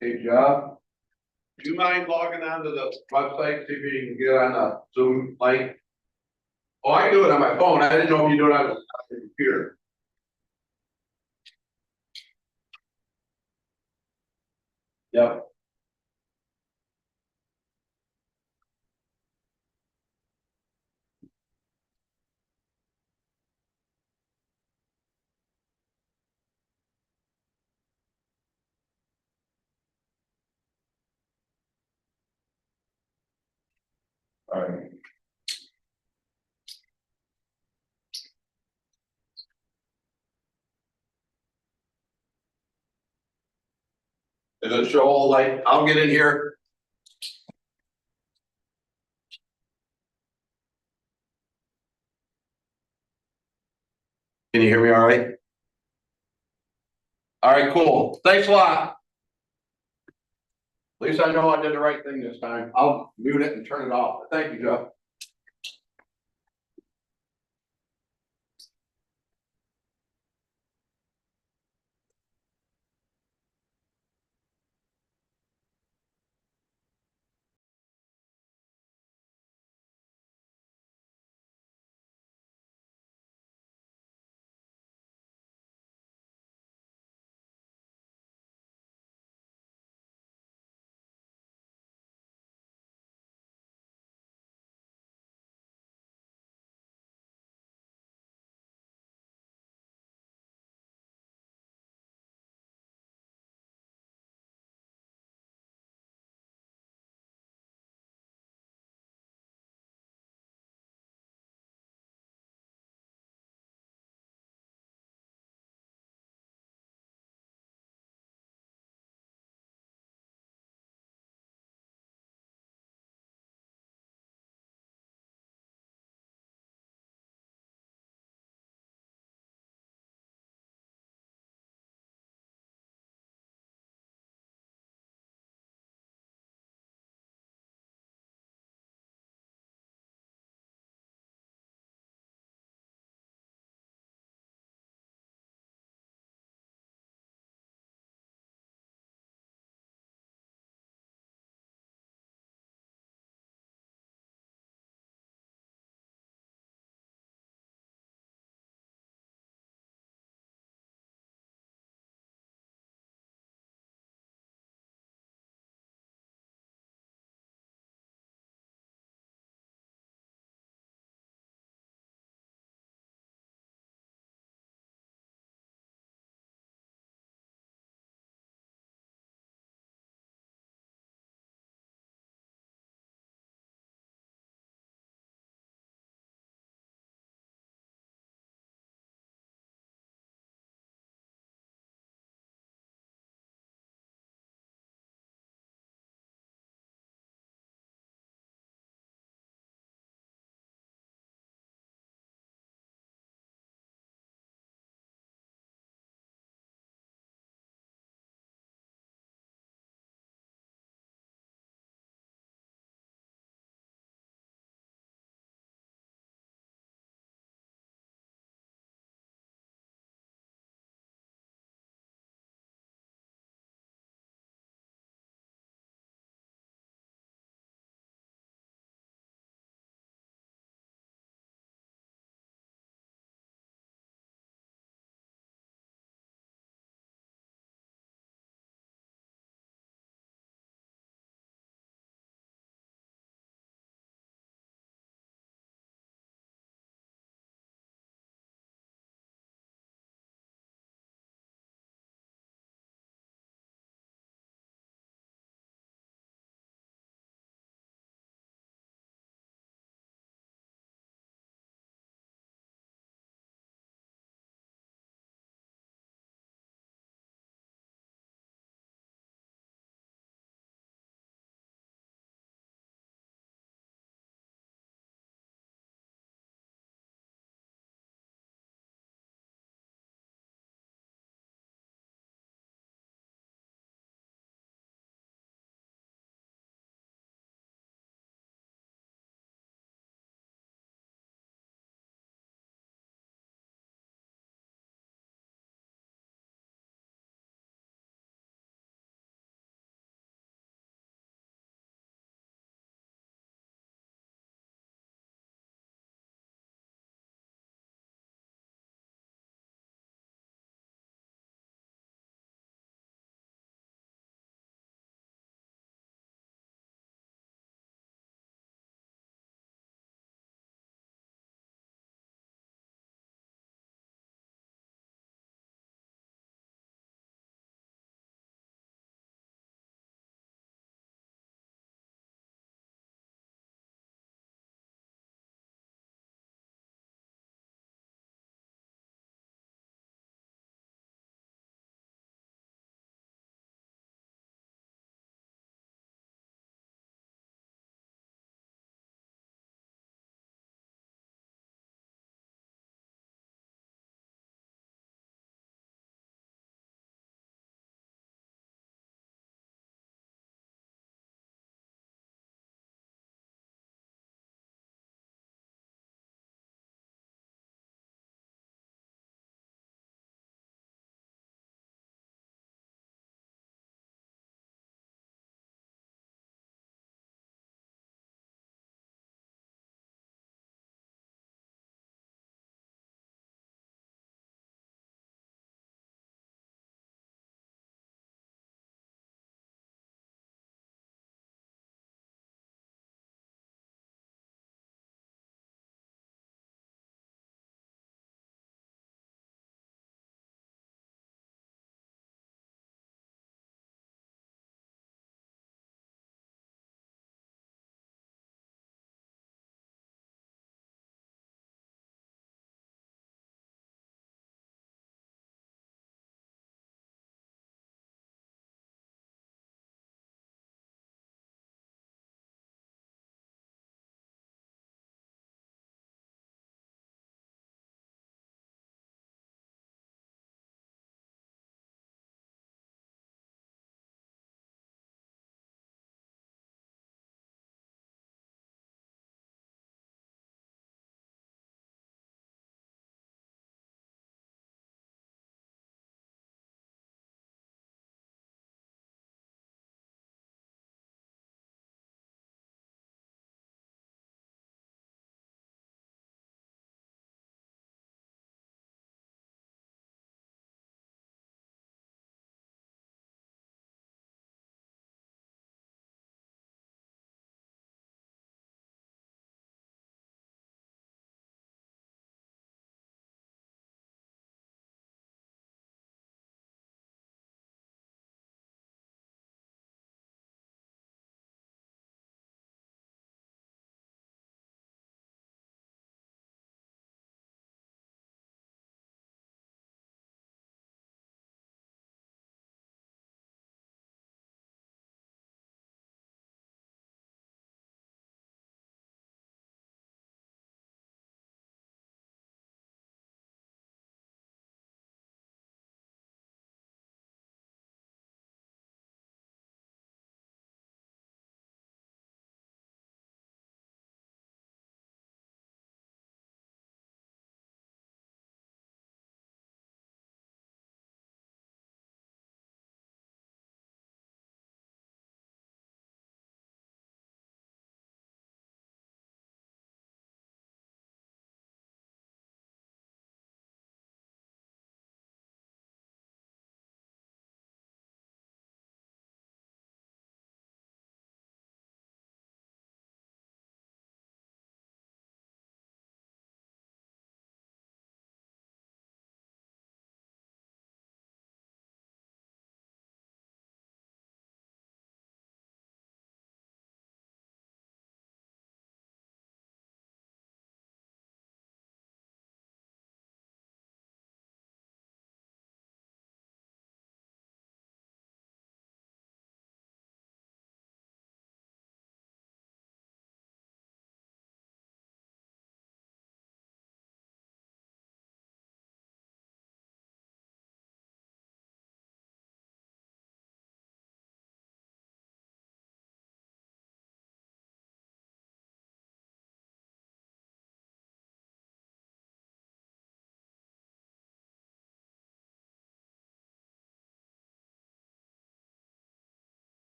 Hey, Job, do you mind logging onto the website, see if you can get on a Zoom link? Oh, I can do it on my phone. I didn't know if you do it on the computer. Yep. All right. Does it show all like, I'll get in here? Can you hear me all right? All right, cool. Thanks a lot. At least I know I did the right thing this time. I'll mute it and turn it off. Thank you, Joe.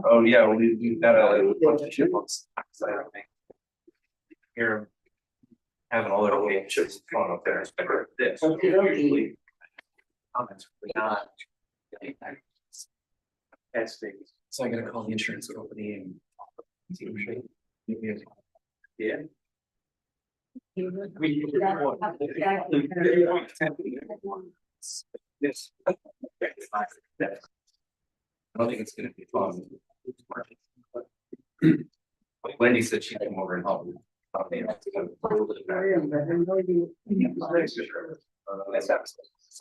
Oh, yeah, we've got a bunch of chipmunks. Here, having all their relationships fun up there. This usually comments not. That's big. So I'm gonna call the insurance company and. Yeah. Yes. I don't think it's gonna be fun. Wendy said she'd come over and help me. So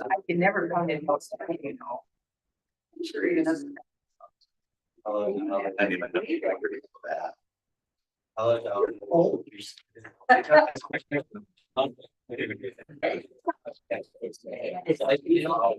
I can never come in most of it, you know. Sure, he doesn't. I didn't know that. It's like, you know,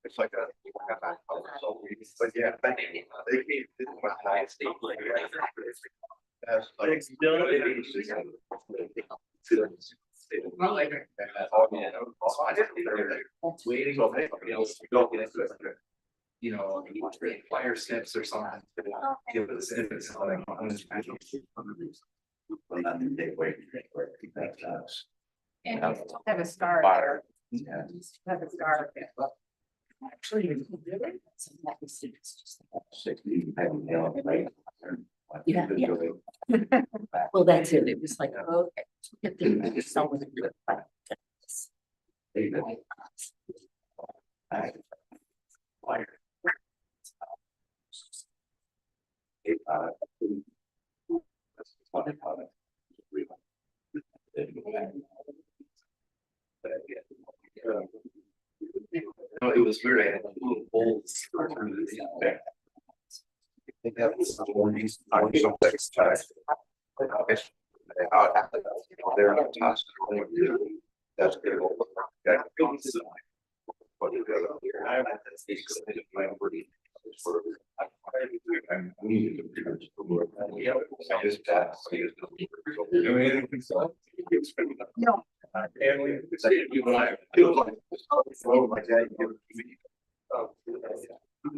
it's like a, but yeah, they came to my high state. That's like. Waiting on everybody else to go get it. You know, fire snips or something. Give us something. And have a scar there. Yeah. Have a scar there. Actually, yeah, yeah. Well, that's it. It was like, okay, get the someone to do it like this. No, it was weird. I had little bowls. I think that was some warnings. I'm so next time. They're on top. That's good. No. Family, it's like you and I feel like. Oh, my dad.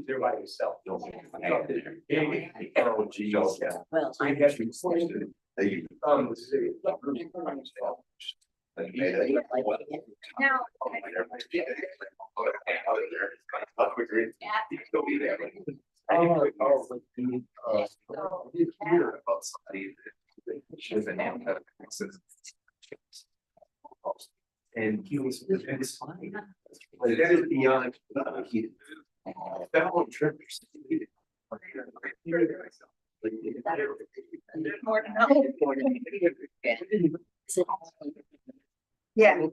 There by yourself. Oh, geez. Well, So you guys be forced to. They. Now. About somebody. Should have been named. And he was fine. But that is beyond. He. That whole trip. Yeah.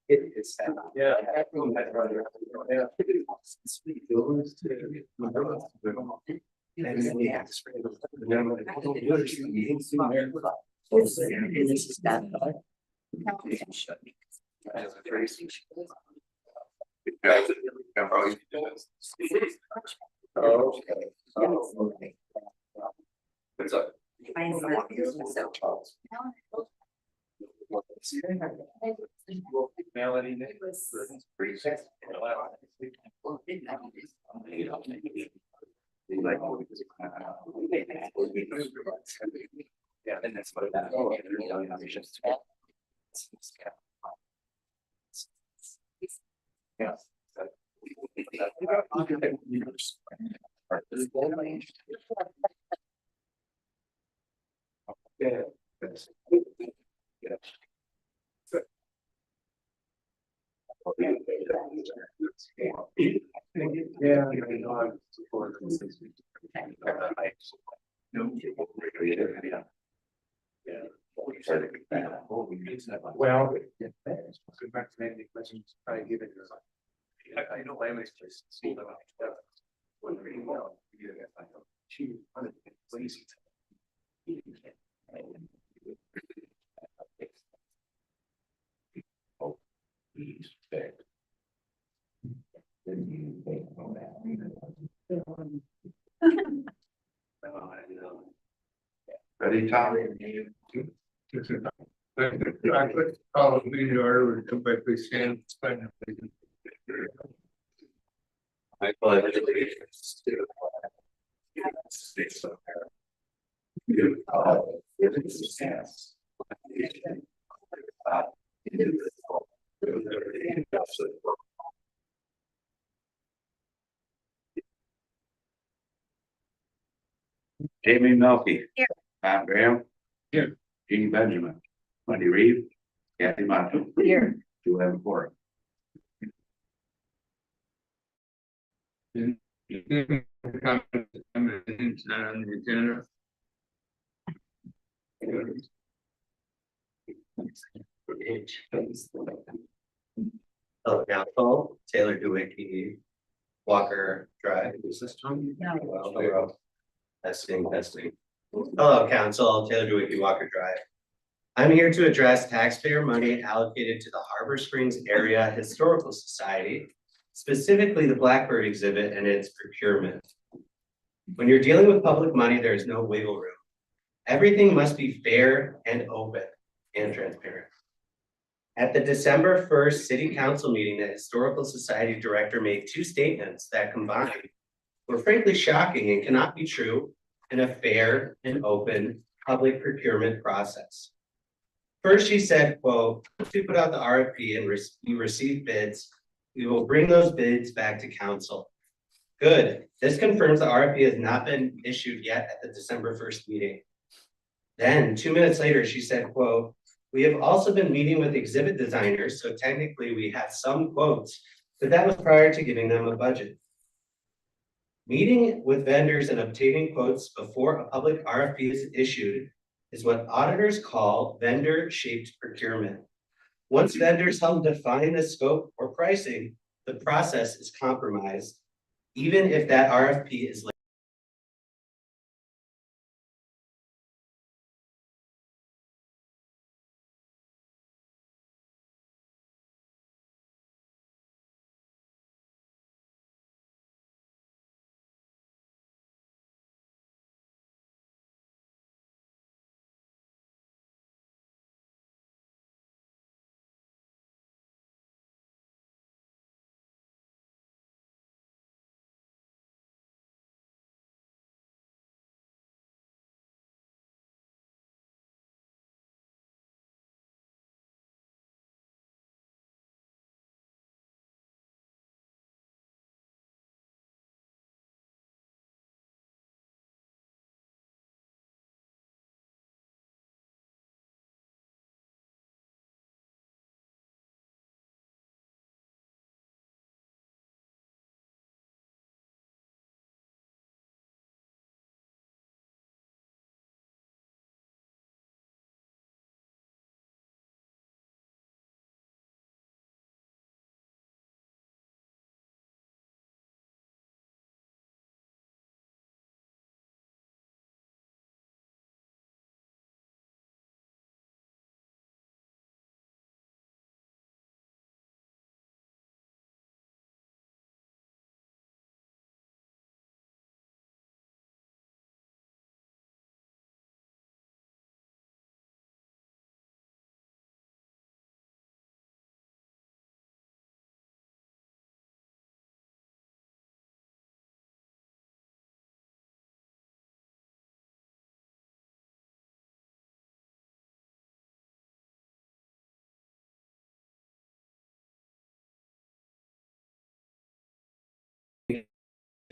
It's. Yeah. What's up? Melody. Yeah, and that's what that. Yeah. Yeah. Yeah. Well, go back to many questions, try to give it. I know I just see them. Wondering, well, she lazy. Ready, Tom? I put all of these in order, we come back, we stand. I pledge allegiance to the flag of the United States of America. To the republic for which it stands, one nation, under God, indivisible, with liberty and justice for all. Jamie Melky. Here. Matt Graham. Here. Jean Benjamin. Wendy Reed. Kathy Macho. Here. Julian Ford. On the agenda. Oh, council, Taylor Dewicki, Walker Drive, is this Tom? No. Hello. Testing. Hello, council, Taylor Dewicki, Walker Drive. I'm here to address taxpayer money allocated to the Harbor Springs Area Historical Society, specifically the Blackbird exhibit and its procurement. When you're dealing with public money, there is no wiggle room. Everything must be fair and open and transparent. At the December 1st City Council meeting, the Historical Society Director made two statements that combined were frankly shocking and cannot be true in a fair and open public procurement process. First, she said, quote, "Once we put out the RFP and we receive bids, we will bring those bids back to council." Good. This confirms the RFP has not been issued yet at the December 1st meeting. Then 2 minutes later, she said, quote, "We have also been meeting with exhibit designers, so technically we have some quotes, but that was prior to giving them a budget." Meeting with vendors and obtaining quotes before a public RFP is issued is what auditors call vendor-shaped procurement. Once vendors help define the scope or pricing, the process is compromised, even if that RFP is late.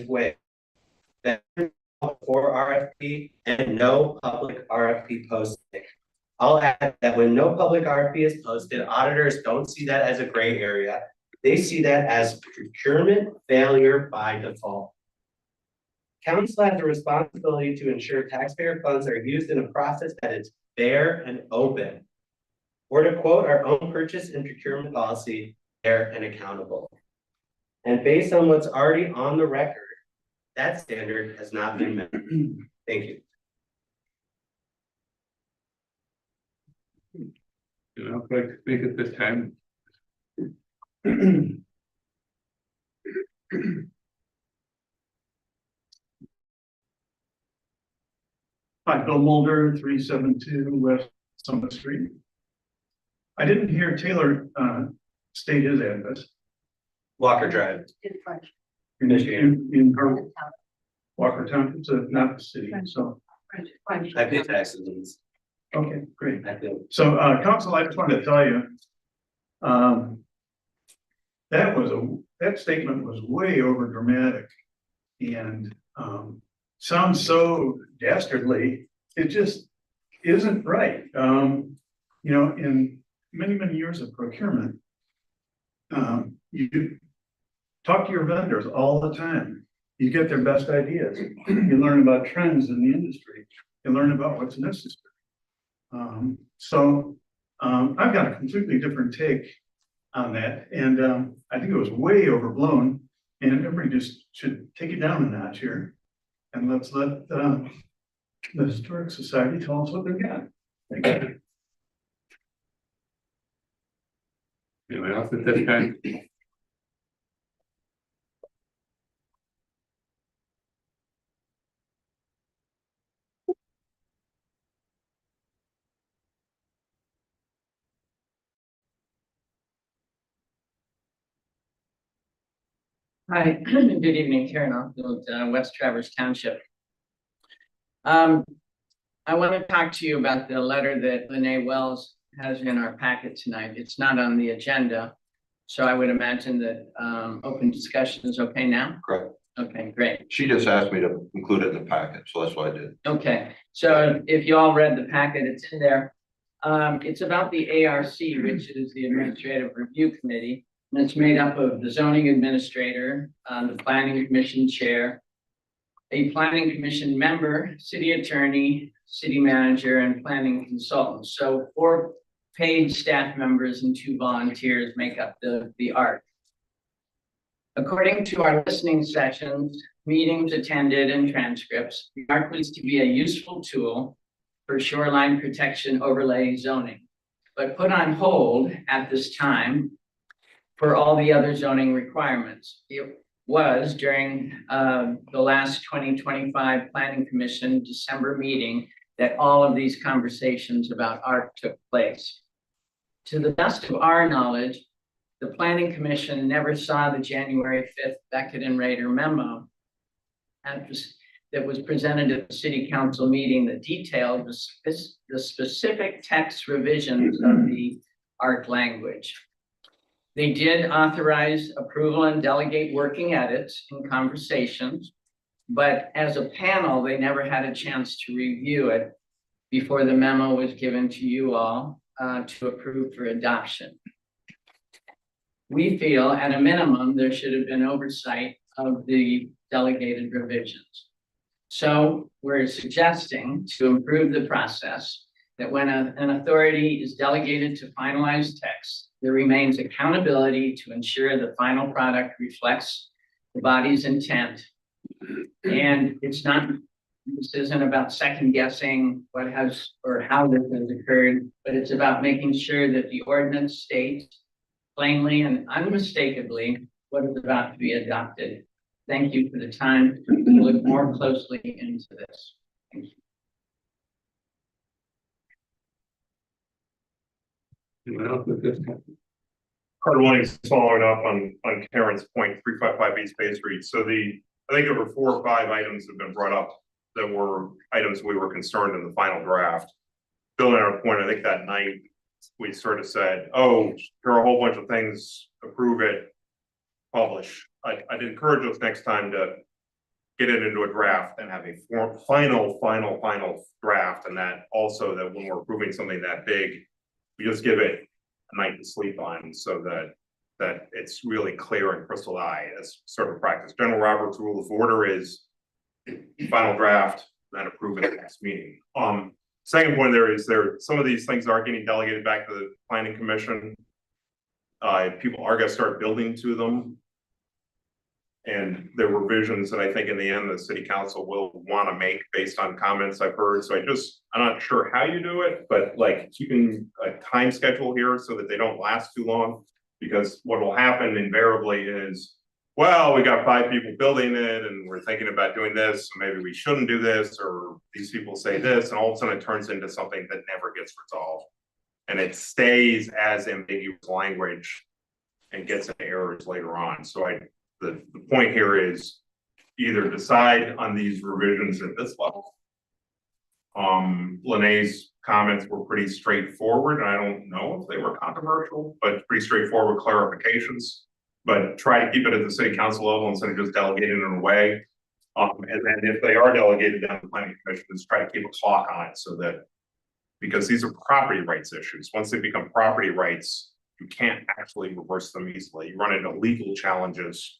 Way that for RFP and no public RFP posting. I'll add that when no public RFP is posted, auditors don't see that as a gray area. They see that as procurement failure by default. Council has a responsibility to ensure taxpayer funds are used in a process that is fair and open. Or to quote our own purchase and procurement policy, fair and accountable. And based on what's already on the record, that standard has not been met. Thank you. I'd like to speak at this time. Hi, Bill Mulder, 372 West Summit Street. I didn't hear Taylor state his address. Walker Drive. In Walker Township, it's not the city, so, I pay taxes. okay, great. I feel. So, council, I just wanted to tell you, that statement was way over dramatic and, sounds so dastardly. It just isn't right. You know, in many, many years of procurement, you talk to your vendors all the time. You get their best ideas. You learn about trends in the industry. You learn about what's necessary. I've got a completely different take on that. And I think it was way overblown and everybody just should take it down a notch here. And let's let the Historic Society tell us what they've got. Thank you. Anyone else at this time? Hi, good evening, Karen Oldfield, West Traverse Township. I want to talk to you about the letter that Lene Wells has in our packet tonight. It's not on the agenda, so I would imagine that open discussion is okay now? Correct. Okay, great. She just asked me to include it in the packet, so that's what I did. Okay, so if you all read the packet, it's in there. It's about the ARC, which is the Administrative Review Committee. And it's made up of the zoning administrator, the planning commission chair, a planning commission member, city attorney, city manager, and planning consultant. So 4 paid staff members and 2 volunteers make up the ARC. According to our listening sessions, meetings attended, and transcripts, the ARC was to be a useful tool for shoreline protection overlay zoning, but put on hold at this time for all the other zoning requirements. It was during the last 2025 Planning Commission December meeting that all of these conversations about ARC took place. To the best of our knowledge, the Planning Commission never saw the January 5th Beckett and Rader memo that was presented at the City Council meeting that detailed the specific text revisions of the ARC language. They did authorize approval and delegate working edits in conversations, but as a panel, they never had a chance to review it before the memo was given to you all to approve for adoption. We feel at a minimum, there should have been oversight of the delegated revisions. So we're suggesting to improve the process that when an authority is delegated to finalize text, there remains accountability to ensure the final product reflects the body's intent. And this isn't about second guessing what has or how this has occurred, but it's about making sure that the ordinance states plainly and unmistakably what is about to be adopted. Thank you for the time to look more closely into this. Thank you. Anyone else at this time? Carter Williams following up on Karen's point, 355 East Bay Street. So I think there were 4 or 5 items that have been brought up that were items we were concerned in the final draft. Building on our point, I think that night we sort of said, oh, there are a whole bunch of things, approve it, publish. I'd encourage us next time to get it into a draft and have a final draft, and that also that when we're approving something that big, we just give it a night to sleep on so that it's really clear and crystal eye as sort of practice. General Roberts Rule of Order is final draft, then approve it at the next meeting. Second point some of these things are getting delegated back to the Planning Commission. People are gonna start building to them. And there were revisions that I think in the end, the City Council will want to make based on comments I've heard. So I'm not sure how you do it, but like keeping a time schedule here so that they don't last too long Because what will happen invariably is, well, we got 5 people building it and we're thinking about doing this, so maybe we shouldn't do this, or these people say this, and all of a sudden it turns into something that never gets resolved. And it stays as ambiguous language and gets into errors later on. So the point here is either decide on these revisions at this level. Lene's comments were pretty straightforward, and I don't know if they were controversial, but pretty straightforward clarifications. But try to keep it at the city council level instead of just delegating it away. And then if they are delegated down to the planning commission, just try to keep a clock on it so that, because these are property rights issues. Once they become property rights, you can't actually reverse them easily. You run into legal challenges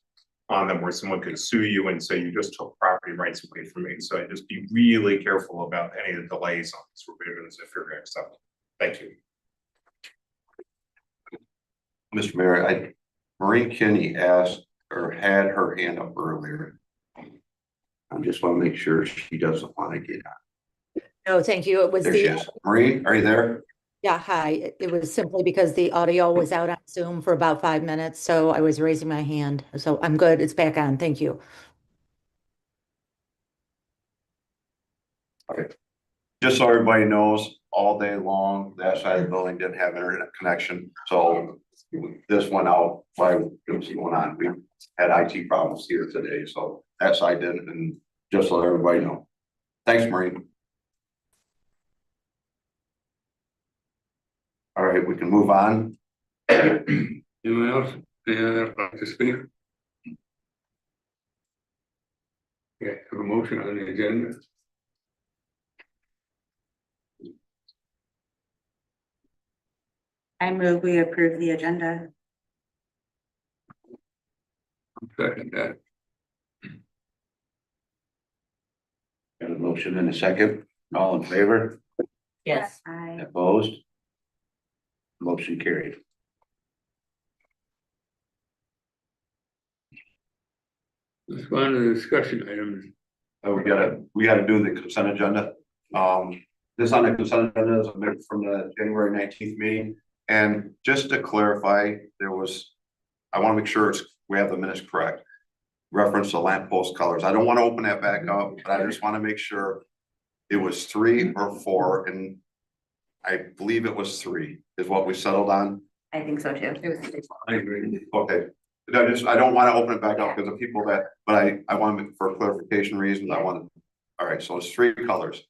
on them where someone could sue you and say you just took property rights away from me. So just be really careful about any of the delays on these revisions if you're going to accept them. Thank you. Mr. Mayor, Maureen Kinney asked or had her hand up earlier. I just want to make sure she doesn't want to get on. No, thank you. It was There she is. Maureen, are you there? yeah, hi. It was simply because the audio was out on Zoom for about 5 minutes, so I was raising my hand. So I'm good. It's back on. Thank you. Okay. Just so everybody knows, all day long, that side of the building didn't have internet connection. So this went out while it was going on. We had IT problems here today, so that side didn't, and just so everybody know. Thanks, Maureen. All right, we can move on. Anyone else? Like to speak? Okay, have a motion on the agenda. I move we approve the agenda. Second that. Got a motion in a second. All in favor? Yes. I Opposed? Motion carried. Let's go on to the discussion items. We gotta do the consent agenda. This on the consent agenda is a minute from the January 19th meeting. And just to clarify, I want to make sure we have the minutes correct. Reference to lamppost colors. I don't want to open that back up, but I just want to make sure it was 3 or 4, and I believe it was 3 is what we settled on. I think so too. I agree. Okay. I don't want to open it back up because of people but I want to, for clarification reasons, all right, so it's 3 colors.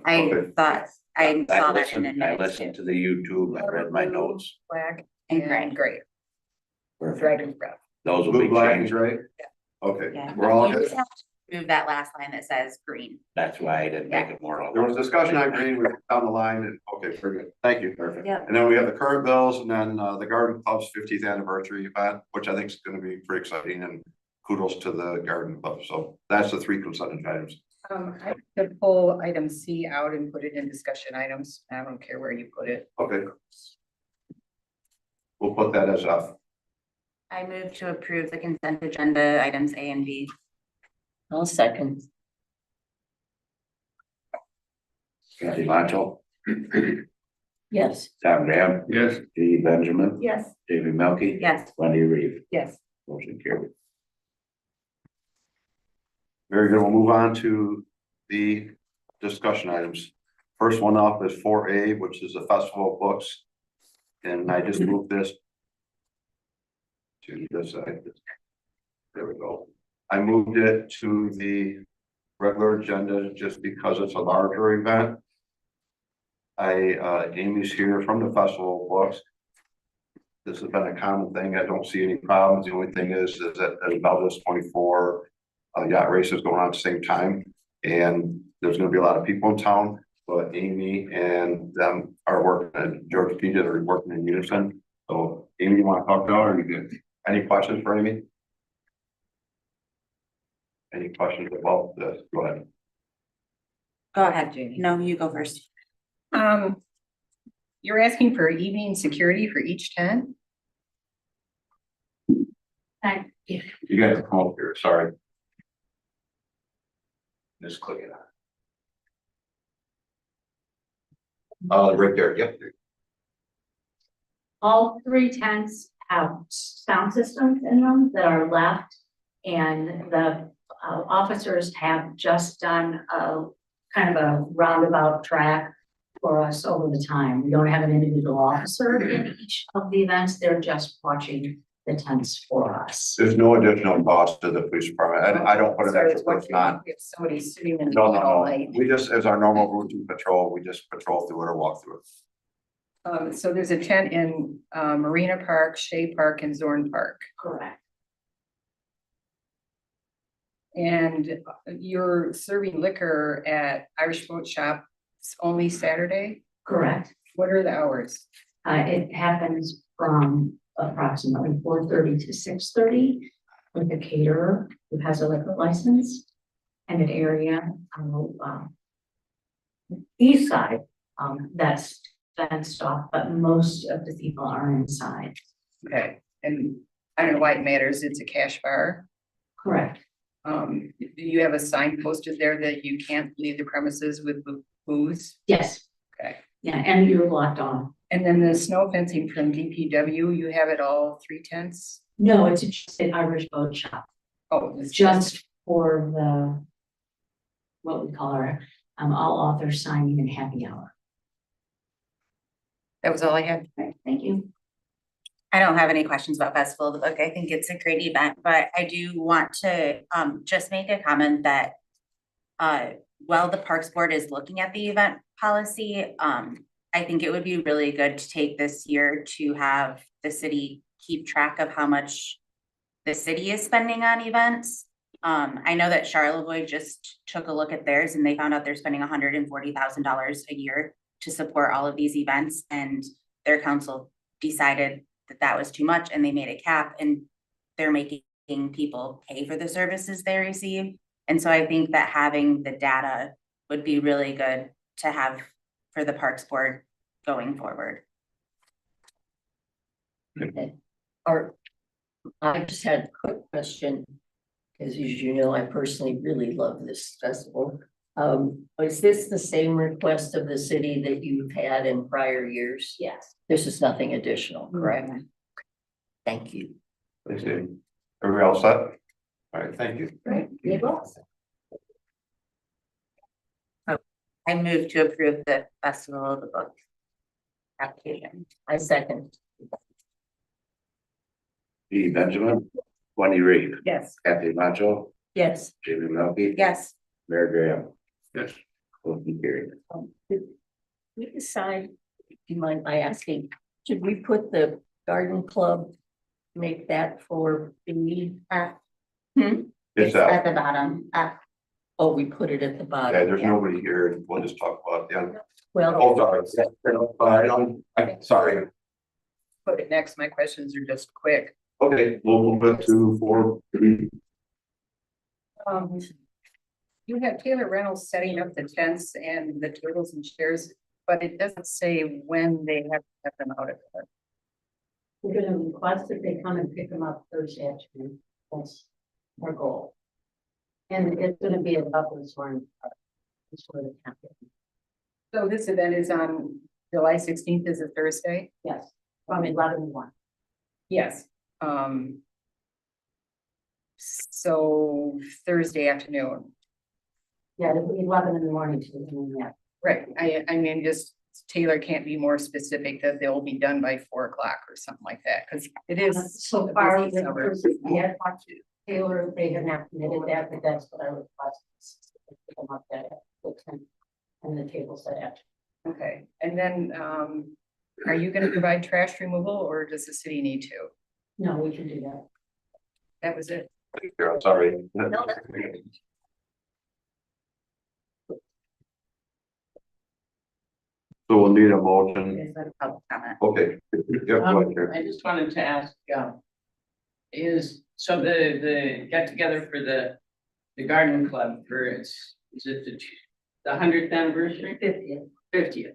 I Okay. thought I saw that in the I notes. listened to the YouTube, I read my notes. Black and gray. Dragon's breath. Those will be changed, right? Okay, Yeah. we're all You good. just have to move that last line that says green. That's why I didn't make it more. There was discussion on green, we went down the line, and okay, very good, thank you, perfect. Yeah. And then we have the current bills, and then the Garden Club's 50th anniversary event, which I think is gonna be pretty exciting, and kudos to the Garden Club, so that's the 3 consent items. I could pull item C out and put it in discussion items. I don't care where you put it. Okay. We'll put that as F. I move to approve the consent agenda items A and B. I'll second. Kathy Lancho, Yes. Tom Graham, Yes, Dee Benjamin, Yes. David Melky. Yes. Wendy Reeve. Yes. Motion carried. Very good. We'll move on to the discussion items. First one up is 4A, which is the Festival of Books. And I just moved this to this side. There we go. I moved it to the regular agenda just because it's a larger event. Amy's here from the Festival of Books. This has been a common thing. I don't see any problems. The only thing is that there's about this 24 yacht races going on at the same time. And there's gonna be a lot of people in town, but Amy and them are working, and George P. are working in unison. So Amy, you wanna talk now, or are you good? Any questions for Amy? Any questions about this? Go ahead. Go ahead, Jamie. No, you go first. You're asking for evening security for each tent? You guys come up here, sorry. Just click it on. Right there, yep. All three tents have sound systems in them that are left. And the officers have just done a kind of a roundabout track for us over the time. We don't have an individual officer in each of the events. They're just watching the tents for us. There's no additional cost to the police department. I don't put an So extra what person on. if somebody's sitting in. No, all no, night? no. We just, as our normal routine patrol, we just patrol through it or walk through it. So there's a tent in Marina Park, Shea Park, and Zorn Park. Correct. And you're serving liquor at Irish Boat Shop only Saturday? Correct. What are the hours? It happens from approximately 4:30 to 6:30 with a caterer who has a liquor license and an area on the east side that's fenced off, but most of the people are inside. Okay, and I don't know why it matters. It's a cash bar. Correct. Do you have a sign posted there that you can't leave the premises with booze? Yes. Okay. Yeah, and you're locked on. And then the snow fencing from DPW, you have it all 3 tents? No, it's just an Irish Boat Shop. Oh, it's Just for the, what we call our, all authors signing and happy hour. that was all I had. Right, thank you. I don't have any questions about Festival of the Book. I think it's a great event, but I do want to just make a comment that while the Parks Board is looking at the event policy, I think it would be really good to take this year to have the city keep track of how much the city is spending on events. I know that Charlevoix just took a look at theirs and they found out they're spending $140,000 a year to support all of these events, and their council decided that was too much and they made a cap, and they're making people pay for the services they receive. And so I think that having the data would be really good to have for the Parks Board going forward. Okay. I just had a quick question, because as you know, I personally really love this festival. Is this the same request of the city that you've had in prior years? Yes. This is nothing additional, correct? Thank you. Thanks, Dave. Everybody all set? All right, thank you. Right. I move to approve the Festival of the Book application. I second. Dee Benjamin, Wendy Reed, Yes. Kathy Macho, Yes. Jamie Melky. Yes. Mayor Graham. Yes. Motion carried. Did we decide, do you mind my asking, should we put the garden club, make that for the, It's out. At the bottom. oh, we put it at the bottom? Yeah, there's nobody here. We'll just talk about the end. Well, Oh, sorry. I'm sorry. Put it next. My questions are just quick. Okay, we'll move it to 4. You have Taylor Reynolds setting up the tents and the tables and chairs, but it doesn't say when they have to have them out of there. we're gonna request that they come and pick them up Thursday afternoon. That's our goal. And it's gonna be about this one. So this event is on July 16th, is a Thursday? Yes, from 11 to 1. Yes. So Thursday afternoon, Yeah, it'll be 11 in the morning to the noon, yeah. right? I mean, just Taylor can't be more specific that they'll be done by 4 o'clock or something like that, because it is. So a far, busy summer. we had talked to Taylor, they have not committed that, but that's what I requested. Pick them up that the tent and the table set after. Okay, and then, are you gonna provide trash removal or does the city need to? No, we can do that. That was it. I'm sorry. So we'll need a motion. Is that a public comment? Okay. Yep, go ahead, Karen. I just wanted to ask, so the get together for the garden club for is it the 100th anniversary? 50th,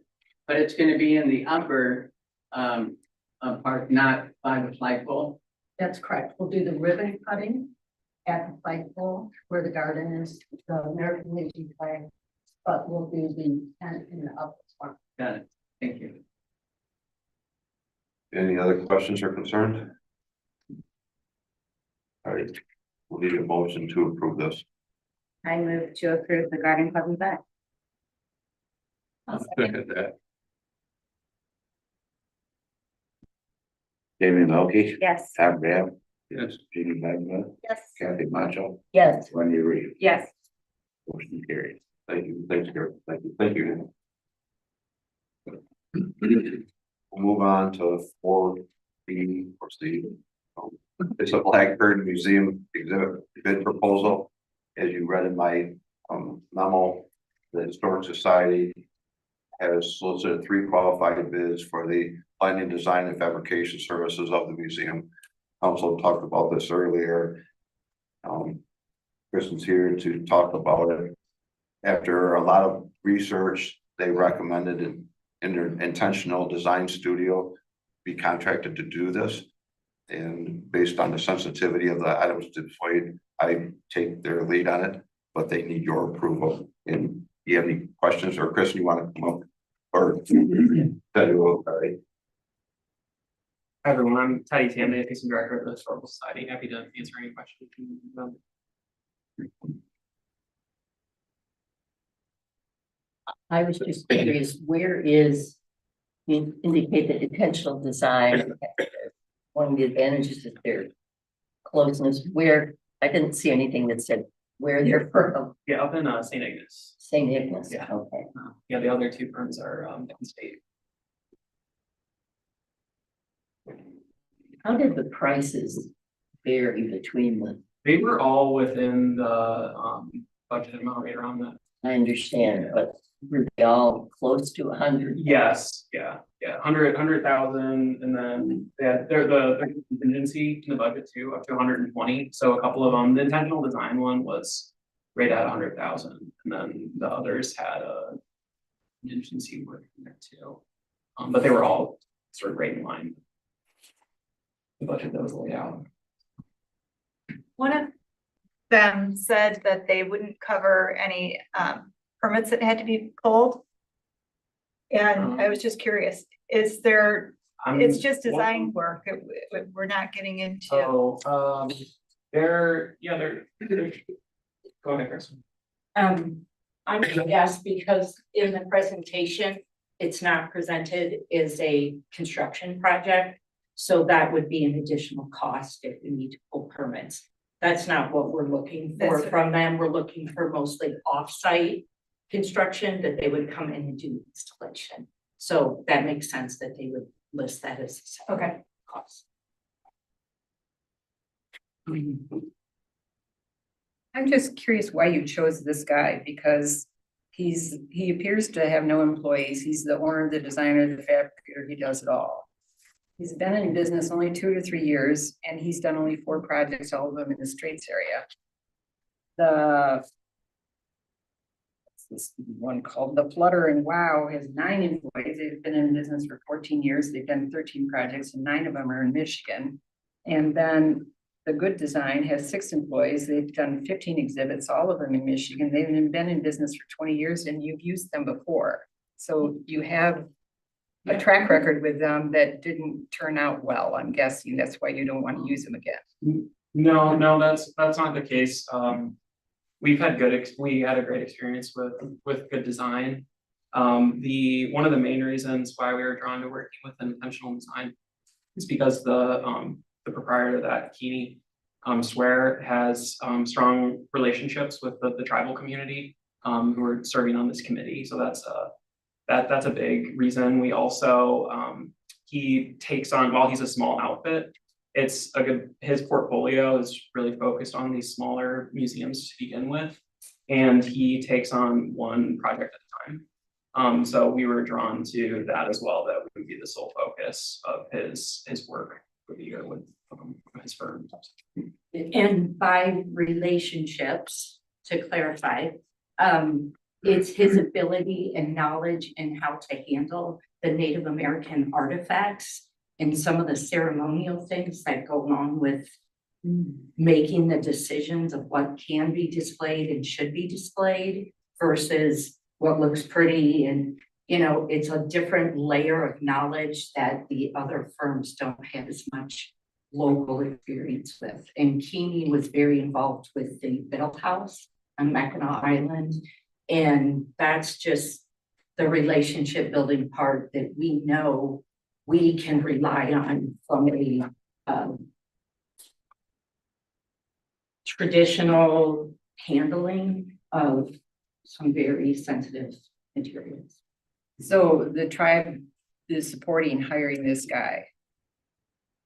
but it's gonna be in the upper, part, not by the flagpole. That's correct. We'll do the ribbon cutting at the flagpole where the garden is, the American Legion flag. But we'll do the tent in the upper one. Got it, thank you. Any other questions or concerns? All right, we'll need a motion to approve this. I move to approve the garden club event. I'll second that. Jamie Melky, Yes. Tom Graham. Yes. Jeannie Magna, Yes. Kathy Macho, Yes. Wendy Reed. Yes. Motion carried. Thank you, thank you, thank you, thank you. We'll move on to 4B or C. It's a Blackbird Museum exhibit bid proposal. As you read in my memo, the Historic Society has solicited 3 qualified bids for the planning, design, and fabrication services of the museum. Council talked about this earlier. Kristen's here to talk about it. After a lot of research, they recommended an intentional design studio be contracted to do this. And based on the sensitivity of the items displayed, I take their lead on it, but they need your approval. And you have any questions, or Kristen, you want to come up? Or that you will, all right. Hi everyone, I'm Teddy Tammy, Assistant Director of the Historical Society. Happy to answer any questions. I was just curious, where is, you indicate the intentional design, one of the advantages is their closeness, where, I didn't see anything that said where they're from. Yeah, up in St. Ignace. St. Ignace, Yeah. okay. Yeah, the other 2 firms are downstate. How did the prices vary between them? They were all within the budget amount right around that. I understand, but were they all close to 100? Yes, yeah, 100,000, and then they're the contingency in the budget too, up to 120. So a couple of them, the intentional design one was right at 100,000, and then the others had a contingency work in there too. But they were all sort of right in line. The budget that was laid out. One of them said that they wouldn't cover any permits that had to be pulled. And I was just curious, is there, it's just design work, we're not getting into. Oh, they're, go ahead, Chris. I'm gonna guess because in the presentation, it's not presented as a construction project. So that would be an additional cost if we need to pull permits. That's not what we're looking for from them. We're looking for mostly off-site construction that they would come in and do installation. So that makes sense that they would list that as a separate cost. I'm just curious why you chose this guy, because he appears to have no employees. He's the owner, the designer, the fabricator, he does it all. He's been in business only 2 to 3 years, and he's done only 4 projects, all of them in the Straits area. What's this one called? The Flutter and Wow has 9 employees. They've been in business for 14 years. They've done 13 projects, and 9 of them are in Michigan. And then the Good Design has 6 employees. They've done 15 exhibits, all of them in Michigan. They've been in business for 20 years, and you've used them before. So you have a track record with them that didn't turn out well. I'm guessing that's why you don't want to use them again. No, that's not the case. We had a great experience with Good Design. One of the main reasons why we were drawn to working with intentional design is because the proprietor of that, Keeney Swear, has strong relationships with the tribal community who are serving on this committee. So that's a big reason. We also, he takes on, while he's a small outfit, his portfolio is really focused on these smaller museums to begin with, and he takes on one project at a time. So we were drawn to that as well, that would be the sole focus of his work for the year with his firm. And by relationships, to clarify, it's his ability and knowledge in how to handle the Native American artifacts and some of the ceremonial things that go along with making the decisions of what can be displayed and should be displayed versus what looks pretty and you know, it's a different layer of knowledge that the other firms don't have as much local experience with. And Keeney was very involved with the Biddle House on Mackinac Island. And that's just the relationship building part that we know we can rely on from a traditional handling of some very sensitive materials. So the tribe is supporting hiring this guy.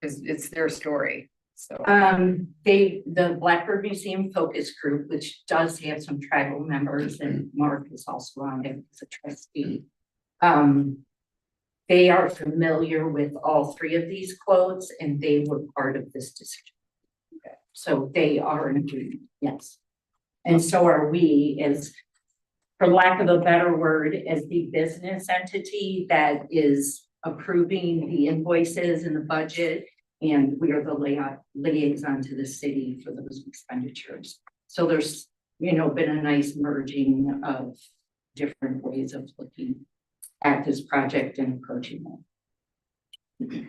Cause it's their story, so. The Blackbird Museum Focus Group, which does have some tribal members, and Mark is also on it as a trustee. They are familiar with all three of these quotes and they were part of this decision. Okay. So they are in agreement, yes. And so are we, as, for lack of a better word, as the business entity that is approving the invoices and the budget, and we are the liaison to the city for those expenditures. So there's, you know, been a nice merging of different ways of looking at this project and approaching it.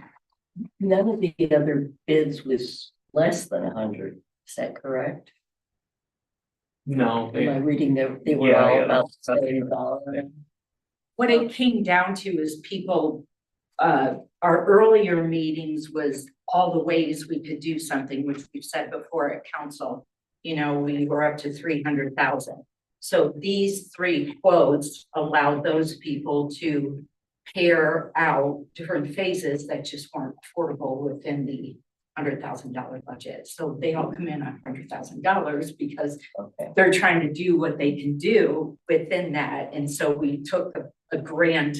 None of the other bids was less than 100, is that correct? No, Am I reading that they were Yeah, all yeah, about the that's- same dollar? What it came down to is people, our earlier meetings was all the ways we could do something, which we've said before at council. You know, we were up to 300,000. So these three quotes allowed those people to pair out different phases that just weren't affordable within the $100,000 budget. So they all come in $100,000 because Okay. they're trying to do what they can do within that. And so we took a grant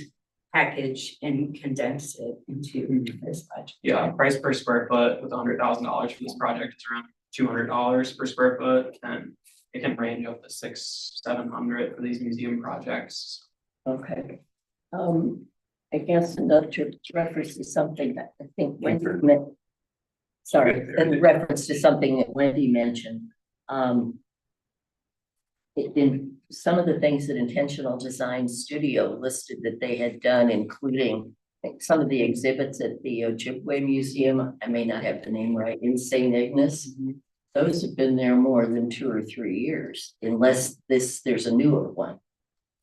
package and condensed it into this budget. Yeah, price per square foot with $100,000 for this project is around $200 per square foot, and it can range up to $600-700 for these museum projects. Okay. I guess another reference to something that I think Wendy meant. Sorry, in reference to something that Wendy mentioned. In some of the things that Intentional Design Studio listed that they had done, including I think some of the exhibits at the Ojibwe Museum, I may not have the name right, in St. Ignace. Those have been there more than 2 or 3 years, unless there's a newer one.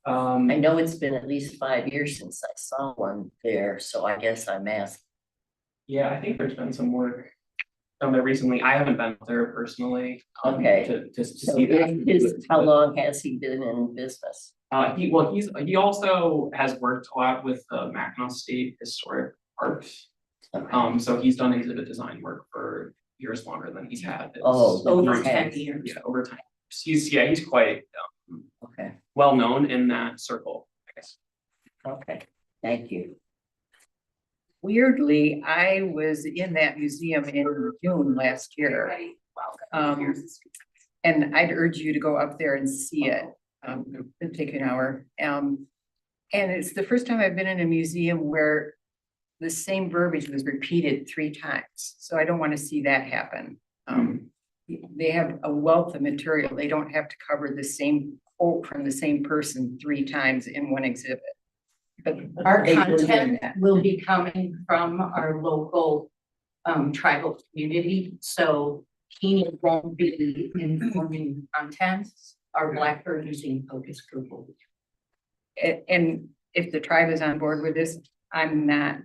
I know it's been at least 5 years since I saw one there, so I guess I'm asking. Yeah, I think there's been some work done there recently. I haven't been there personally. Okay. To So see that. how long has he been in business? He also has worked a lot with the Mackinac State Historic Parks. Okay. So he's done exhibit design work for years longer than he's had. Oh, Over okay. 10 years. Yeah, over time. He's quite Okay, well known in that circle, I guess. okay, thank you. Weirdly, I was in that museum in June last year. And I'd urge you to go up there and see it. It'll take an hour. And it's the first time I've been in a museum where the same verbiage was repeated 3 times. So I don't want to see that happen. They have a wealth of material. They don't have to cover the same quote from the same person 3 times in one exhibit. But Our they were doing content that. will be coming from our local tribal community. So Keeney won't be informing content. Our Blackbird Museum Focus Group will be. And if the tribe is on board with this, I'm not,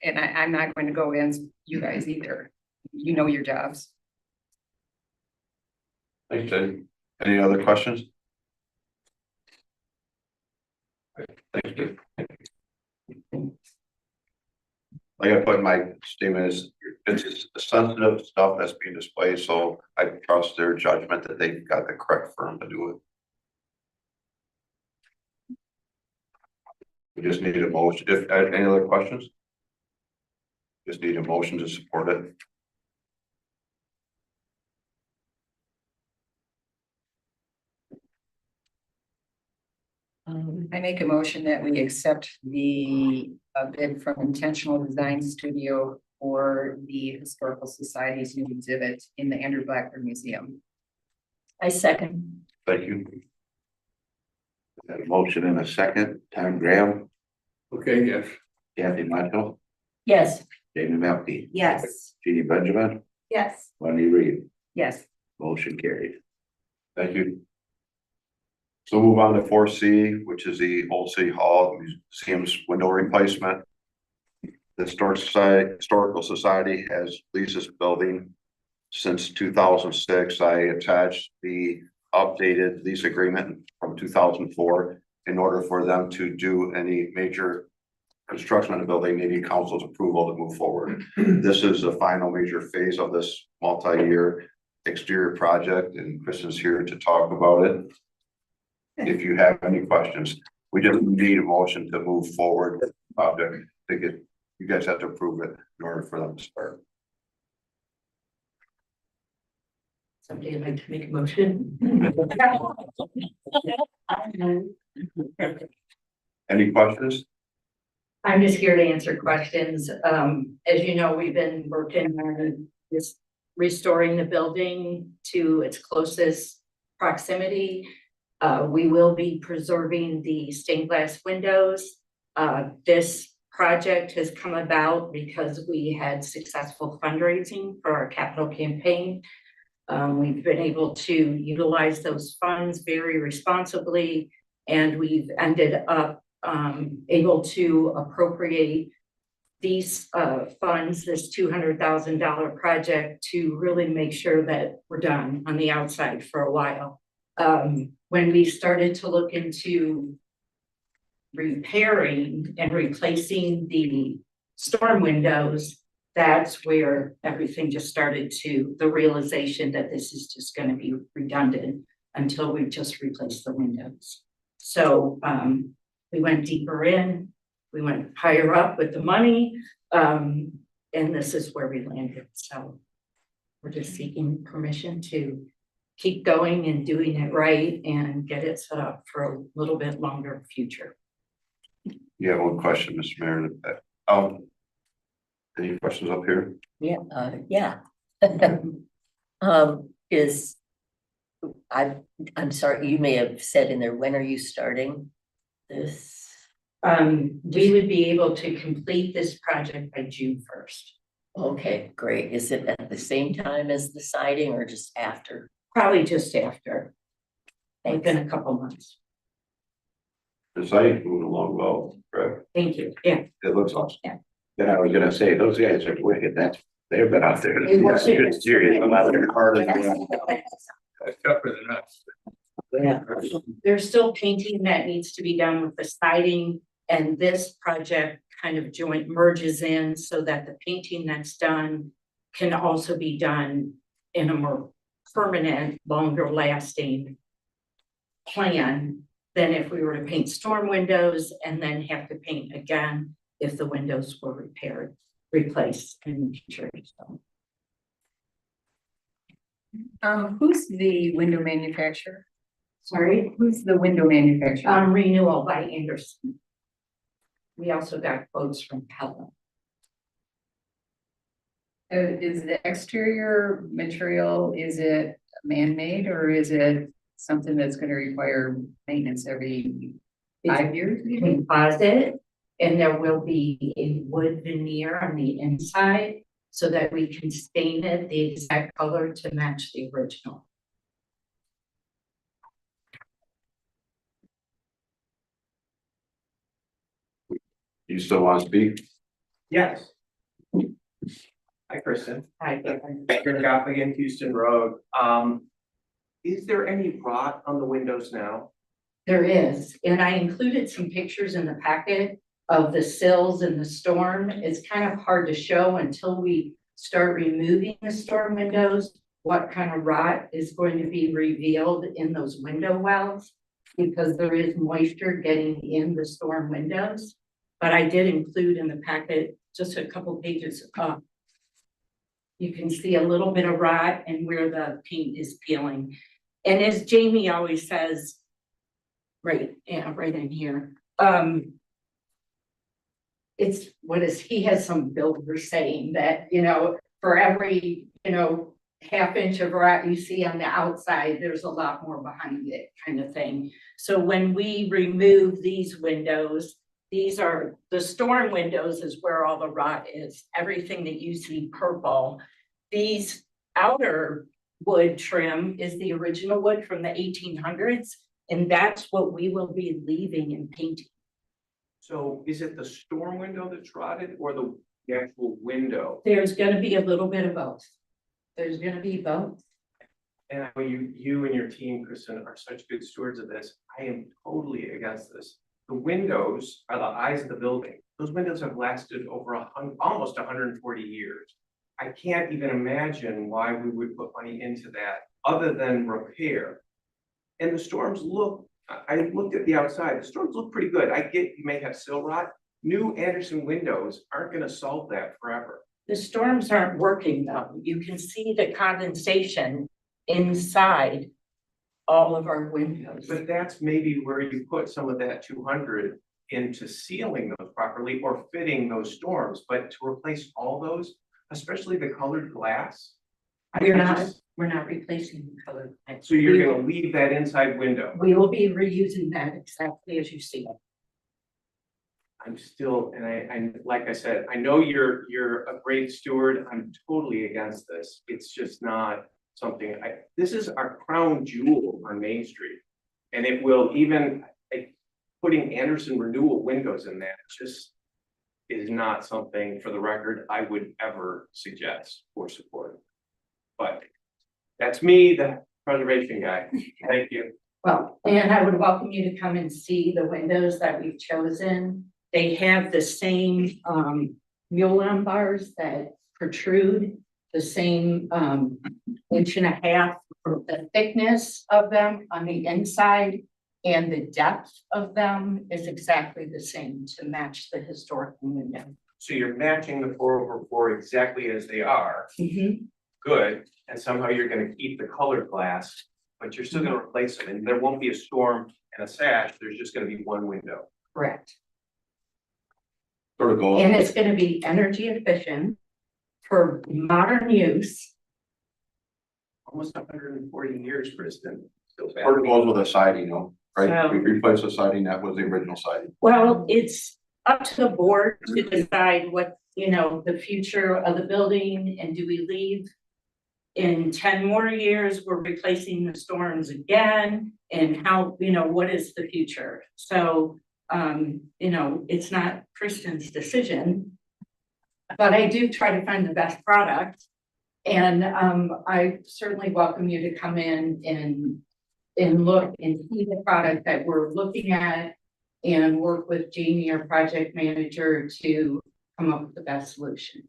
and I'm not going to go against you guys either. You know your jobs. Thanks, Ted. Any other questions? Thank you. Like I put in my statement is, it's sensitive stuff that's being displayed, so I trust their judgment that they've got the correct firm to do it. We just need a motion. If any other questions? Just need a motion to support it. I make a motion that we accept the bid from Intentional Design Studio for the Historical Society's new exhibit in the Andrew Blackbird Museum. I second. Thank you. Got a motion and a second. Tom Graham, Okay, yes. Kathy Michael, Yes. Jamie Melky, Yes. Jeannie Benjamin, Yes. Wendy Reed, Yes. motion carried. Thank you. So move on to 4C, which is the Old City Hall Museum's window replacement. The Historical Society has leased this building since 2006. I attached the updated lease agreement from 2004. In order for them to do any major construction on the building, they need council's approval to move forward. This is the final major phase of this multi-year exterior project, and Kristen's here to talk about it. If you have any questions, we just need a motion to move forward with the project to get, you guys have to approve it in order for them to start. Somebody would like to make a motion? Any questions? I'm just here to answer questions. As you know, we've been working on this, restoring the building to its closest proximity. We will be preserving the stained glass windows. This project has come about because we had successful fundraising for our capital campaign. We've been able to utilize those funds very responsibly, and we've ended up able to appropriate these funds, this $200,000 project, to really make sure that we're done on the outside for a while. When we started to look into repairing and replacing the storm windows, that's where everything just started to, the realization that this is just going to be redundant until we just replace the windows. So we went deeper in, we went higher up with the money, and this is where we landed. So we're just seeking permission to keep going and doing it right and get it set up for a little bit longer future. Yeah, one question, Mr. Mayor. Any questions up here? Yeah, yeah. Is, I'm sorry, you may have said in there, when are you starting this? We would be able to complete this project by June 1st. Okay, great. Is it at the same time as the siding or just after? Probably just after, within a couple months. The site moving along well, correct? Thank you. Yeah. It looks awesome. Yeah. Then I was gonna say, those guys are wicked, they've been out there. It was Good serious, I'm out there hard. Tougher than us. Yeah. There's still painting that needs to be done with the siding, and this project kind of merges in so that the painting that's done can also be done in a more permanent, longer lasting plan than if we were to paint storm windows and then have to paint again if the windows were replaced in the future. So. Who's the window manufacturer? Sorry, Who's the window manufacturer? Renewal by Anderson. We also got quotes from Pella. Is the exterior material, is it man-made or is it something that's gonna require maintenance every 5 years? Composite, and there will be a wood veneer on the inside so that we can stain it the exact color to match the original. You still want to speak? Yes. Hi, Kristen. Hi, Rick Gaffigan, Houston Road. Is there any rot on the windows now? There is, and I included some pictures in the packet of the sills in the storm. It's kind of hard to show until we start removing the storm windows, what kind of rot is going to be revealed in those window wells, because there is moisture getting in the storm windows. But I did include in the packet just a couple pages up. You can see a little bit of rot and where the paint is peeling. And as Jamie always says, right in here. It's he has some builder saying that, for every, half inch of rot you see on the outside, there's a lot more behind it kind of thing. So when we remove these windows, These are, the storm windows is where all the rot is, everything that you see purple. These outer wood trim is the original wood from the 1800s, and that's what we will be leaving and painting. So is it the storm window that's rotted or the actual window? There's gonna be a little bit of both. There's gonna be both. And I know you and your team, Kristen, are such good stewards of this. I am totally against this. The windows are the eyes of the building. Those windows have lasted over almost 140 years. I can't even imagine why we would put money into that other than repair. And the storms look, I looked at the outside, the storms look pretty good. I get you may have sill rot. New Anderson windows aren't gonna solve that forever. The storms aren't working though. You can see the condensation inside all of our windows. But that's maybe where you put some of that 200 into sealing those properly or fitting those storms, but to replace all those, especially the colored glass. We're not replacing the colored glass. So you're gonna leave that inside window. We will be reusing that exactly as you see it. I'm still, and I, like I said, I know you're a great steward. I'm totally against this. It's just not something this is our crown jewel on Main Street. And it will even, putting Anderson renewal windows in that just is not something, for the record, I would ever suggest or support. But that's me, the preservation guy. Thank you. Well, and I would welcome you to come and see the windows that we've chosen. They have the same mule bars that protrude, the same 1.5 inch for the thickness of them on the inside, and the depth of them is exactly the same to match the historical window. So you're matching the 4/4 exactly as they are. Mm-hmm. Good, and somehow you're gonna keep the colored glass, but you're still gonna replace them, and there won't be a storm and a sash, there's just gonna be one window. Correct. Sort of goes. And it's gonna be energy efficient for modern use. Almost 140 years, Kristen. Still bad. Sort of goes with the siding, right? So- We replaced the siding, that was the original siding. Well, it's up to the board to decide what, the future of the building, and do we leave in 10 more years, we're replacing the storms again, and how, what is the future? So, it's not Kristen's decision, but I do try to find the best product. And I certainly welcome you to come in and look and see the product that we're looking at, and work with Jamie, our project manager, to come up with the best solution.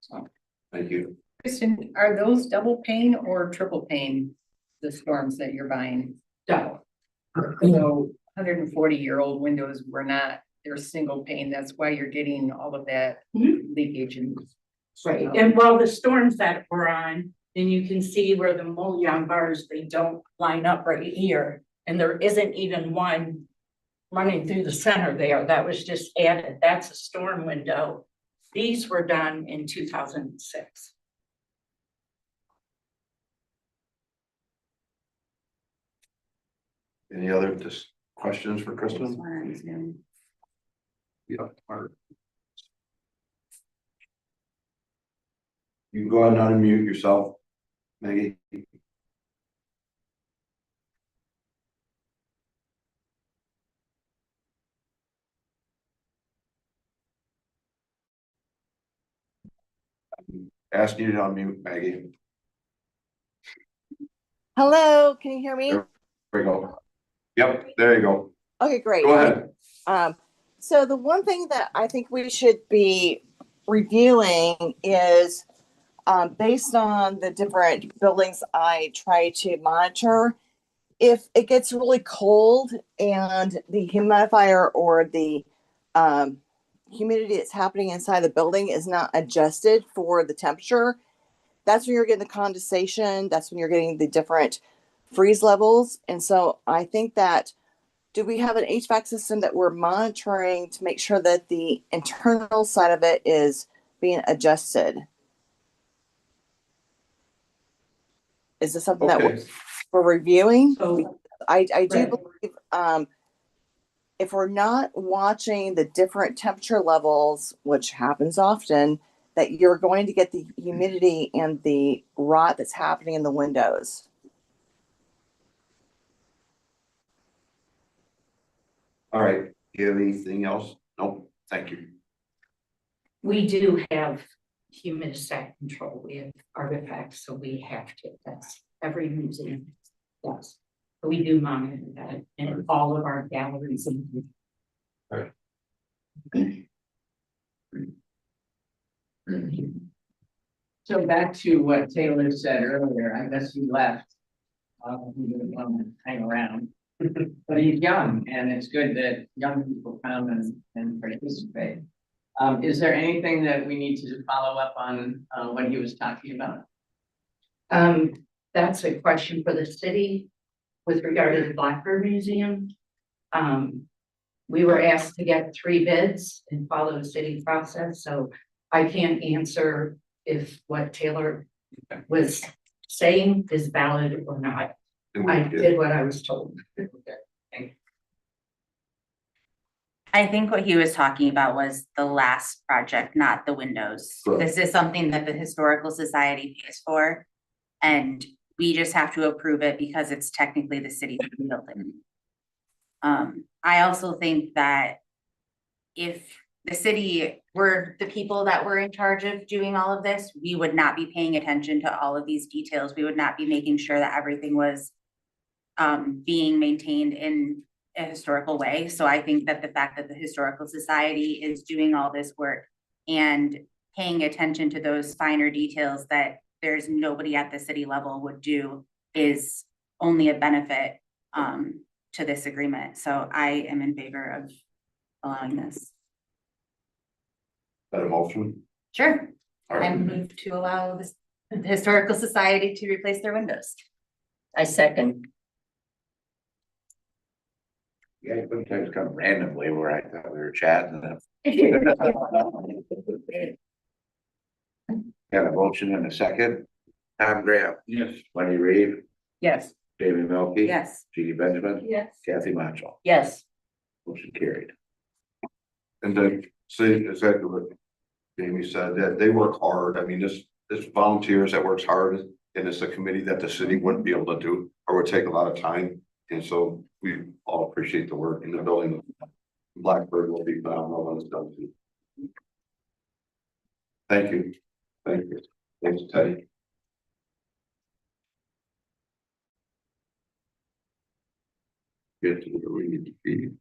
So, Thank you. Kristen, are those double pane or triple pane, the storms that you're buying? double. So 140-year-old windows were not, they're single pane, that's why you're getting all of that leakage and. Right, and while the storms that we're on, then you can see where the mullion bars, they don't line up right here. And there isn't even one running through the center there. That was just added. That's a storm window. These were done in 2006. Any other just questions for Kristen? Yeah. Mark. You can go ahead and unmute yourself, Maggie. Ask you to unmute, Maggie. Hello, can you hear me? There we go. Yep, there you go. Okay, great. Go ahead. So the one thing that I think we should be reviewing is based on the different buildings I try to monitor, if it gets really cold and the humidifier or the humidity that's happening inside the building is not adjusted for the temperature, that's when you're getting the condensation, that's when you're getting the different freeze levels. And so I think that, do we have an HVAC system that we're monitoring to make sure that the internal side of it is being adjusted? Is this something that we're reviewing? So, I do right. believe if we're not watching the different temperature levels, which happens often, that you're going to get the humidity and the rot that's happening in the windows. All right, do you have anything else? Nope, thank you. We do have humidistat control, we have artifacts, so we have to, that's every museum, yes. So we do monitor that in all of our galleries and. So back to what Taylor said earlier, I guess he left. He didn't want to hang around, but he's young and it's good that young people come and participate. Is there anything that we need to follow up on, what he was talking about? That's a question for the city with regard to the Blackbird Museum. We were asked to get 3 bids and follow the city process, so I can't answer if what Taylor was saying is valid or not. I did what I was told. I think what he was talking about was the last project, not the windows. Correct. This is something that the Historical Society pays for. And we just have to approve it because it's technically the city's building. I also think that if the city were the people that were in charge of doing all of this, we would not be paying attention to all of these details. We would not be making sure that everything was being maintained in a historical way. So I think that the fact that the Historical Society is doing all this work and paying attention to those finer details that there's nobody at the city level would do is only a benefit to this agreement. So I am in favor of allowing this. That a motion? Sure. All right. And move to allow this, the Historical Society to replace their windows. I second. Yeah, sometimes come randomly where I thought we were chatting. Got a motion and a second. Tom Graham. Yes. Wendy Reed. Yes. Jamie Melky. Yes. Judy Benjamin. Yes. Kathy Macho. Yes. Motion carried. And then see exactly what Jamie said, that they work hard. I mean, this volunteers that works hard, and it's a committee that the city wouldn't be able to do or would take a lot of time. And so we all appreciate the work in the building. Blackbird will be phenomenal when it's done too. Thank you. Thank you. Thanks, Teddy. Get to where we need to be.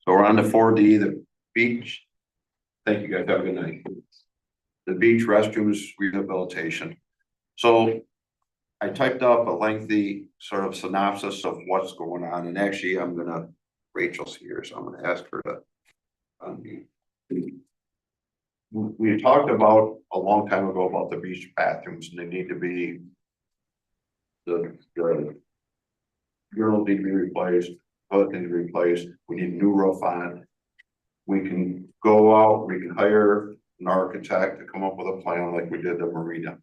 So we're on to 4D, the beach. Thank you guys. Have a good night. The beach restrooms rehabilitation. So I typed up a lengthy sort of synopsis of what's going on, and actually Rachel's here, so I'm gonna ask her to. We talked about a long time ago about the beach bathrooms, and they need to be the urinals need to be replaced, toilet need to be replaced. We need a new roof on it. We can go out, we can hire an architect to come up with a plan like we did the marina.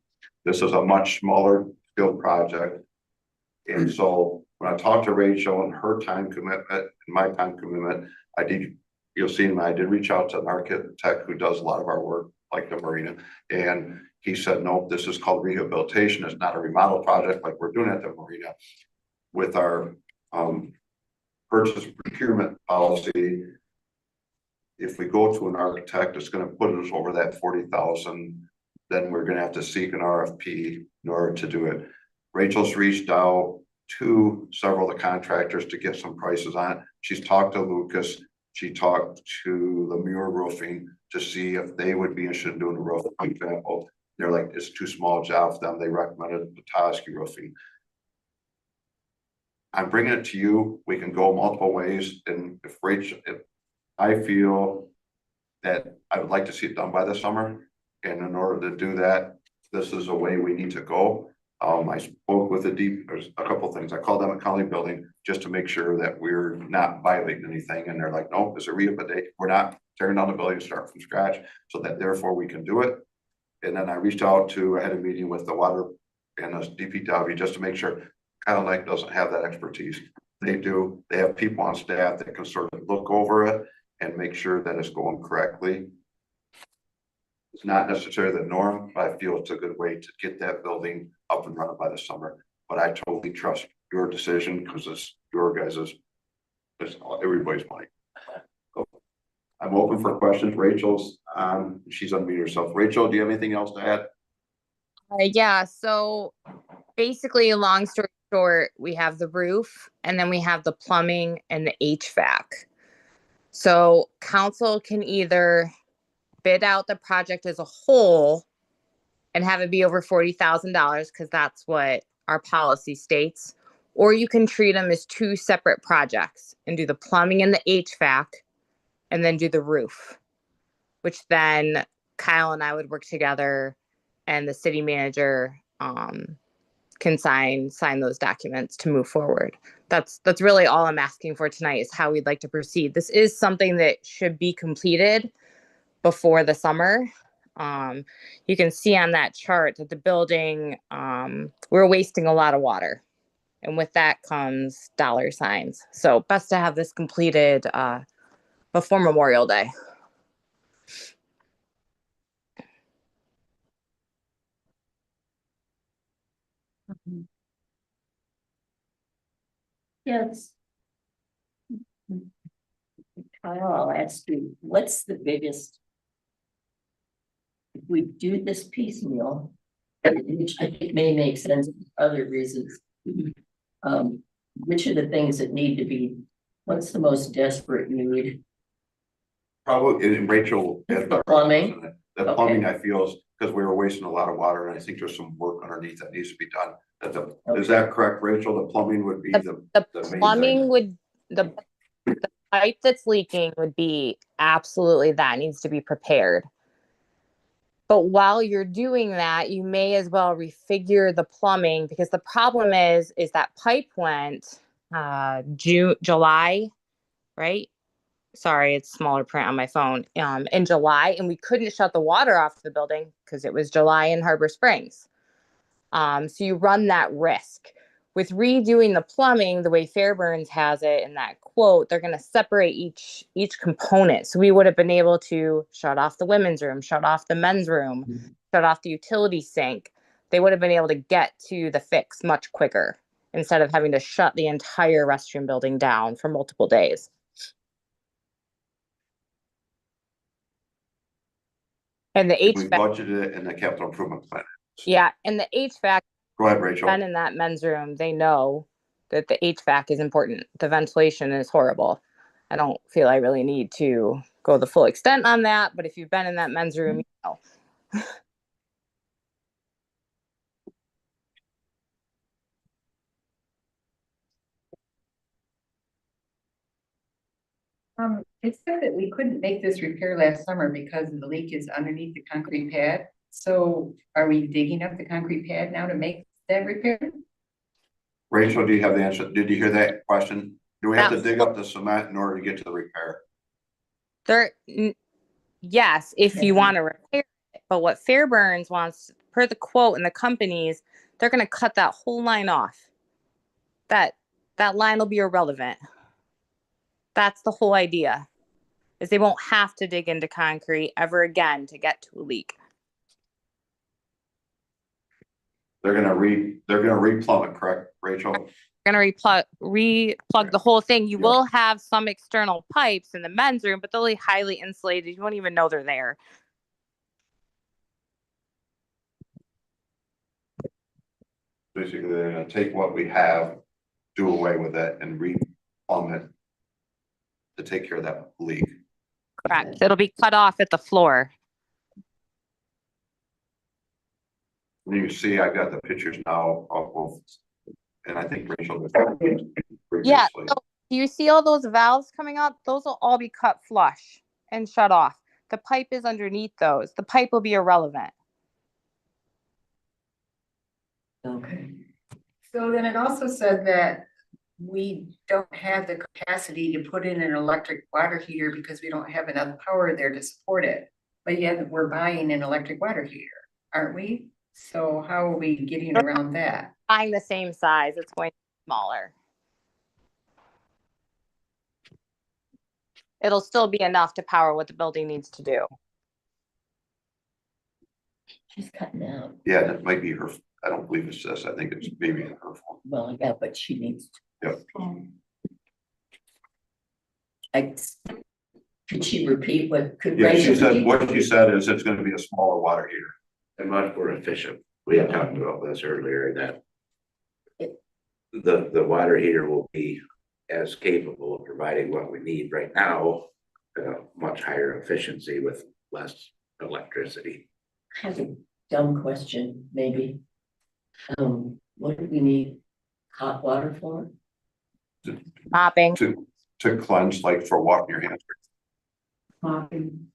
This is a much smaller scale project. And so when I talked to Rachel and her time commitment and my time commitment, you'll see I did reach out to an architect who does a lot of our work, like the marina. And he said, no, this is called rehabilitation. It's not a remodel project like we're doing at the marina. With our purchase procurement policy, if we go to an architect, it's gonna put us over that 40,000, then we're gonna have to seek an RFP in order to do it. Rachel's reached out to several of the contractors to get some prices on it. She's talked to Lucas. She talked to the Muir Roofing to see if they would be interested in doing a roof, for example. They're like, it's too small a job for them. They recommended Petoskey Roofing. I'm bringing it to you. We can go multiple ways. And if I feel that I would like to see it done by the summer. And in order to do that, this is a way we need to go. I spoke with there's a couple of things. I called them a county building just to make sure that we're not violating anything. And they're like, no, it's a rehabilitation. We're not tearing down the building and start from scratch, so that therefore we can do it. And then I reached out I had a meeting with the water and the DPW just to make sure Kyle Lake doesn't have that expertise. They do, they have people on staff that can sort of look over it and make sure that it's going correctly. It's not necessarily the norm, but I feel it's a good way to get that building up and running by the summer. But I totally trust your decision because it's your guys's, it's everybody's money. So I'm open for questions. Rachel's she's unmuted herself. Rachel, do you have anything else to add? Yeah, so basically, long story short, we have the roof and then we have the plumbing and the HVAC. So council can either bid out the project as a whole and have it be over $40,000 because that's what our policy states, or you can treat them as two separate projects and do the plumbing and the HVAC and then do the roof, which then Kyle and I would work together and the city manager can sign those documents to move forward. That's really all I'm asking for tonight is how we'd like to proceed. This is something that should be completed before the summer. You can see on that chart that the building, we're wasting a lot of water. And with that comes dollar signs. So best to have this completed before Memorial Day. Yes. Kyle, I'll ask you, what's the biggest? If we do this piecemeal, which I think may make sense for other reasons. Which are the things that need to be, what's the most desperate need? Probably, and Rachel. The plumbing. The plumbing, I feel, is because we were wasting a lot of water, and I think there's some work underneath that needs to be done. Is that correct, Rachel? The plumbing would be the main plumbing thing? would, the pipe that's leaking would be absolutely that needs to be repaired. But while you're doing that, you may as well refigure the plumbing because the problem is that pipe went July, right? Sorry, it's smaller print on my phone. In July, and we couldn't shut the water off the building because it was July in Harbor Springs. So you run that risk. With redoing the plumbing, the way Fairburns has it in that quote, they're going to separate each component. So we would have been able to shut off the women's room, shut off the men's room, shut off the utility sink. They would have been able to get to the fix much quicker instead of having to shut the entire restroom building down for multiple days. And the We HVAC, budgeted it in the capital improvement plan. yeah, and the HVAC. Go ahead, Rachel. Been in that men's room, they know that the HVAC is important. The ventilation is horrible. I don't feel I really need to go the full extent on that, but if you've been in that men's room, you know. It said that we couldn't make this repair last summer because the leak is underneath the concrete pad. So are we digging up the concrete pad now to make that repair? Rachel, do you have the answer? Did you hear that question? Do we have to dig up the cement in order to get to the repair? Yes, if you want to repair it, but what Fairburns wants, per the quote and the companies, they're going to cut that whole line off. That line will be irrelevant. That's the whole idea, is they won't have to dig into concrete ever again to get to a leak. They're gonna re-plumb it, correct, Rachel? They're gonna replug the whole thing. You will have some external pipes in the men's room, but they'll be highly insulated. You won't even know they're there. Basically, they're gonna take what we have, do away with it, and re-plumb it to take care of that leak. Correct. It'll be cut off at the floor. And you can see I got the pictures now of both, and I think Rachel. Yeah. So do you see all those valves coming up? Those will all be cut flush and shut off. The pipe is underneath those. The pipe will be irrelevant. Okay. So then it also said that we don't have the capacity to put in an electric water heater because we don't have enough power there to support it. But yet we're buying an electric water heater, aren't we? So how are we getting around that? Buying the same size, it's going to be smaller. it'll still be enough to power what the building needs to do. She's cutting out. Yeah, that might be her. I don't believe it's this. I think it's maybe her phone. Well, yeah, but she needs. Yep. Could she repeat what, could Yeah, she Rachel said, repeat? what she said is it's gonna be a smaller water heater. And much more efficient. We had talked about this earlier, that the water heater will be as capable of providing what we need right now, much higher efficiency with less electricity. I have a dumb question, maybe. What do we need hot water for? Mopping. To cleanse, like for washing your hands, Mopping.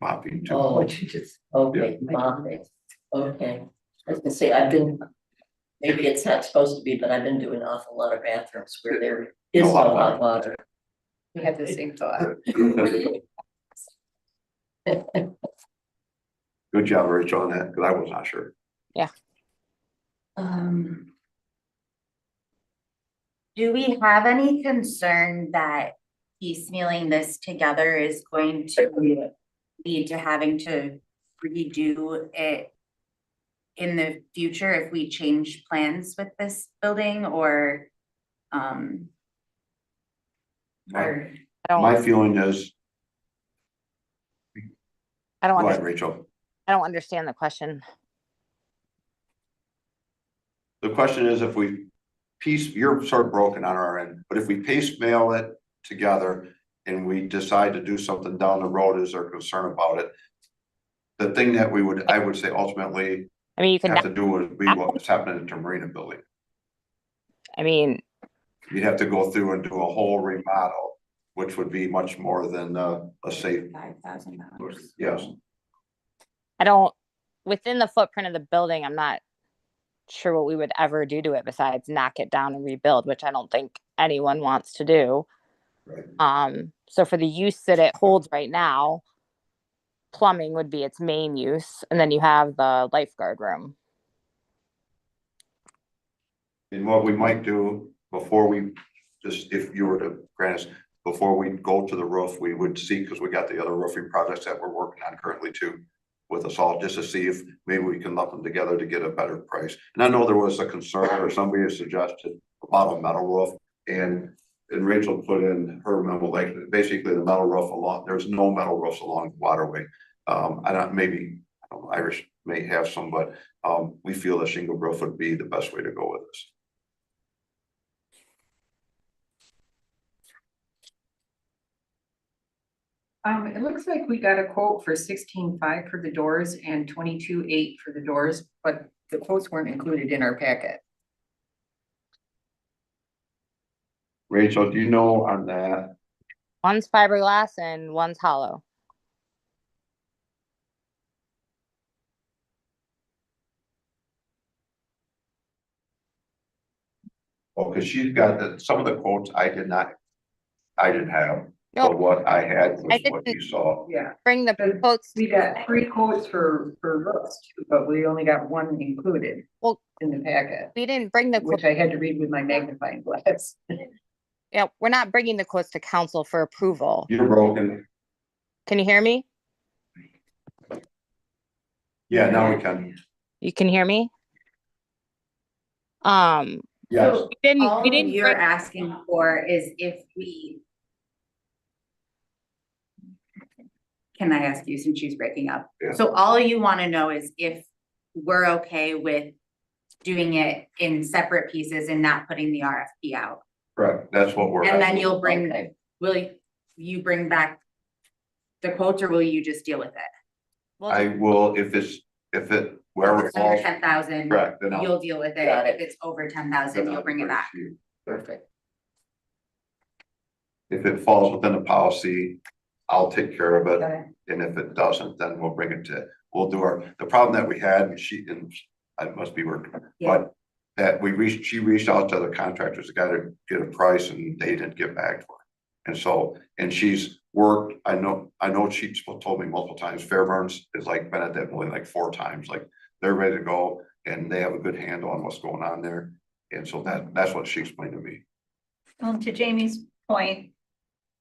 mopping too. Oh, okay, mopping, okay. I was gonna say, maybe it's not supposed to be, but I've been doing an awful lot of bathrooms where there is no hot water. We had the same thought. Good job, Rachel, on that, because I was not sure. Yeah. Do we have any concern that piecemealing this together is going to lead to having to redo it in the future if we change plans with this building, or My feeling is, I don't go ahead, understand. Rachel. I don't understand the question. The question is if we you're sort of broken on our end, but if we piecemeal it together and we decide to do something down the road, is there concern about it? The thing that I would say ultimately, I mean, you can have to do would be what's happening at the Marina building. I mean, You'd have to go through and do a whole remodel, which would be much more than a safe. $5,000. Yes. within the footprint of the building, I'm not sure what we would ever do to it besides knock it down and rebuild, which I don't think anyone wants to do. Right. So for the use that it holds right now, plumbing would be its main use, and then you have the lifeguard room. And what we might do before we, just if you were to grant us, before we go to the roof, we would see, because we got the other roofing projects that we're working on currently too, with us all, just to see if maybe we can lump them together to get a better price. And I know there was a concern, or somebody has suggested about a metal roof, and Rachel put in her memo, like basically the metal roof along, there's no metal roofs along the waterway. Maybe Irish may have some, but we feel a shingle roof would be the best way to go with this. It looks like we got a quote for 16,500 for the doors and 22,800 for the doors, but the quotes weren't included in our packet. Rachel, do you know on that? One's fiberglass and one's hollow. Oh, because she's got some of the quotes I didn't have. No, but what I had was what didn't you saw. Yeah. bring the quotes. We got 3 quotes for roofs too, but we only got 1 included. Well, in the packet. We didn't bring the which I had to read with my magnifying glass. Yeah, we're not bringing the quotes to council for approval. You're broken. Can you hear me? Yeah, now we can. You can hear me? Yes. So we didn't all you're bring- asking for is if we. Can I ask you, since she's breaking up? Yeah. So all you want to know is if we're okay with doing it in separate pieces and not putting the RFP out. Correct. That's what we're. And then you'll bring, will you bring back the quotes, or will you just deal with it? I will, if it, wherever it Under falls. 10,000, Correct, then I'll. you'll deal with it. Got it. If it's over 10,000, you'll bring it back. Perfect. If it falls within the policy, I'll take care of it. Okay. And if it doesn't, then we'll do the problem that we had, and I must be working, Yeah. but that she reached out to other contractors, the guy to get a price, and they didn't get back to her. And she's worked, I know she's told me multiple times, Fairburns is like been at that building like 4 times, like they're ready to go and they have a good handle on what's going on there. And so that's what she explained to me. To Jamie's point,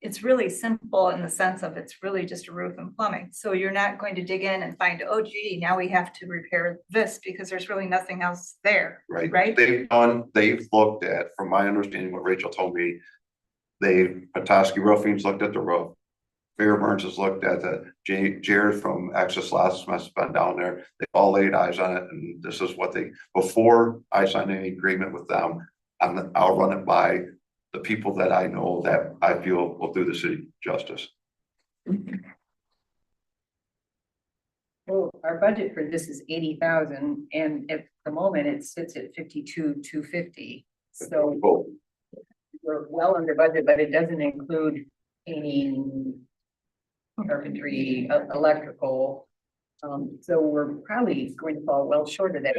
it's really simple in the sense of it's really just a roof and plumbing. So you're not going to dig in and find, oh gee, now we have to repair this because there's really nothing else there, Right. right? They've looked at, from my understanding, what Rachel told me, Petoskey Roofing's looked at the roof. Fairburns has looked at Jared from Access Last must have been down there. They all laid eyes on it, and this is what before I sign any agreement with them, I'll run it by the people that I know that I feel will do the city justice. Well, our budget for this is 80,000 and at the moment it sits at 52,250. So we're well under budget, but it doesn't include painting, carpentry, electrical. So we're probably going to fall well short of that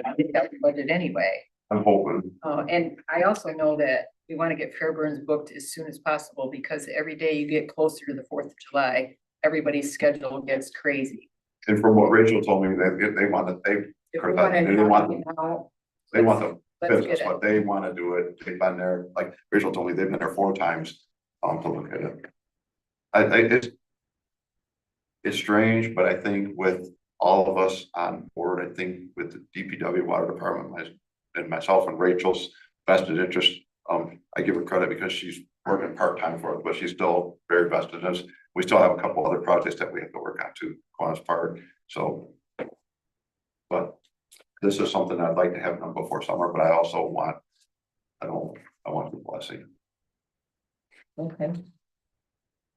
budget anyway. I'm hoping. And I also know that we want to get Fairburns booked as soon as possible because every day you get closer to the 4th of July, everybody's schedule gets crazy. And from what Rachel told me, they want the business, but they want to do it. They've been there, like Rachel told me, they've been there 4 times to look at it. It's strange, but I think with all of us on board, I think with the DPW Water Department, myself and Rachel's vested interest, I give her credit because she's working part-time for it, but she's still very vested in us. We still have a couple other projects that we have to work on too, Quan's Park. So, but this is something I'd like to have done before summer, but I also want, I want the blessing. Okay.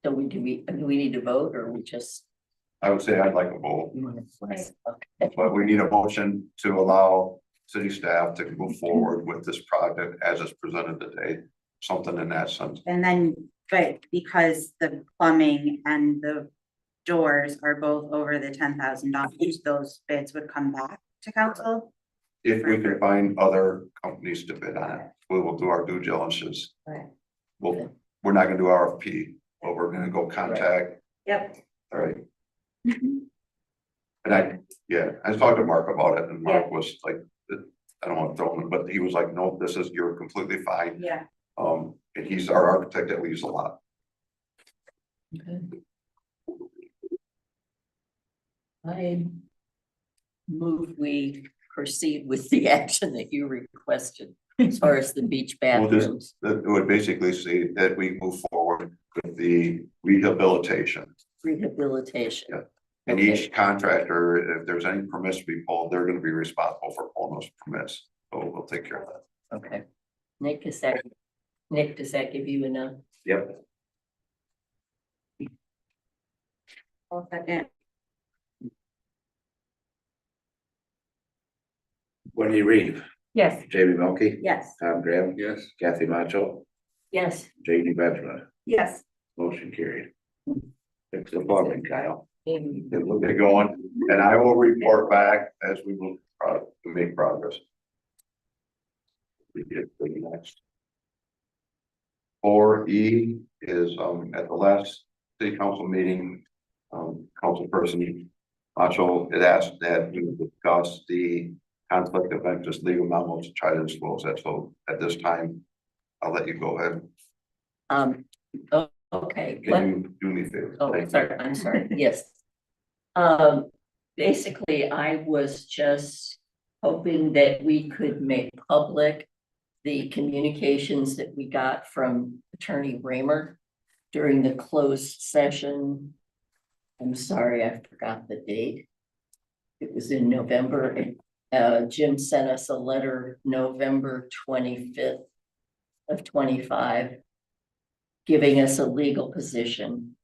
So do we need to vote or we just? I would say I'd like a vote, Okay. but we need a motion to allow city staff to move forward with this project as it's presented today, something in that sense. And then, but because the plumbing and the doors are both over the $10,000, those bids would come back to council? If we can find other companies to bid on it, we will do our due diligence. Right. We're not gonna do RFP, but we're gonna go contact. Yep. All right. And I talked to Mark about it and Mark was like, I don't want to throw him, but he was like, no, you're completely fine. Yeah. And he's our architect that we use a lot. Okay. I move we proceed with the action that you requested as far as the beach bathrooms. It would basically say that we move forward with the rehabilitation. Rehabilitation. Yeah. And each contractor, if there's any permits to be pulled, they're gonna be responsible for pulling those permits. So we'll take care of that. Okay. Nick, does that give you enough? Yep. I'll second. Wendy Reeve, Yes. Jamie Melky. Yes. Tom Graham. Yes. Kathy Macho, Yes. J.D. Benjamin, Yes. motion carried. Thanks for plumbing, Kyle. And we'll get going, and I will report back as we will make progress. We get to the next. 4E is at the last city council meeting, councilperson Macho had asked that we would discuss the conflict of interest legal memo to try to disclose that. So at this time, I'll let you go ahead. Okay. Can you do me a favor? Oh, sorry, I'm sorry, yes. Basically, I was just hoping that we could make public the communications that we got from Attorney Raymer during the closed session. I'm sorry, I forgot the date. It was in November. Jim sent us a letter November 25th of 25, giving us a legal position.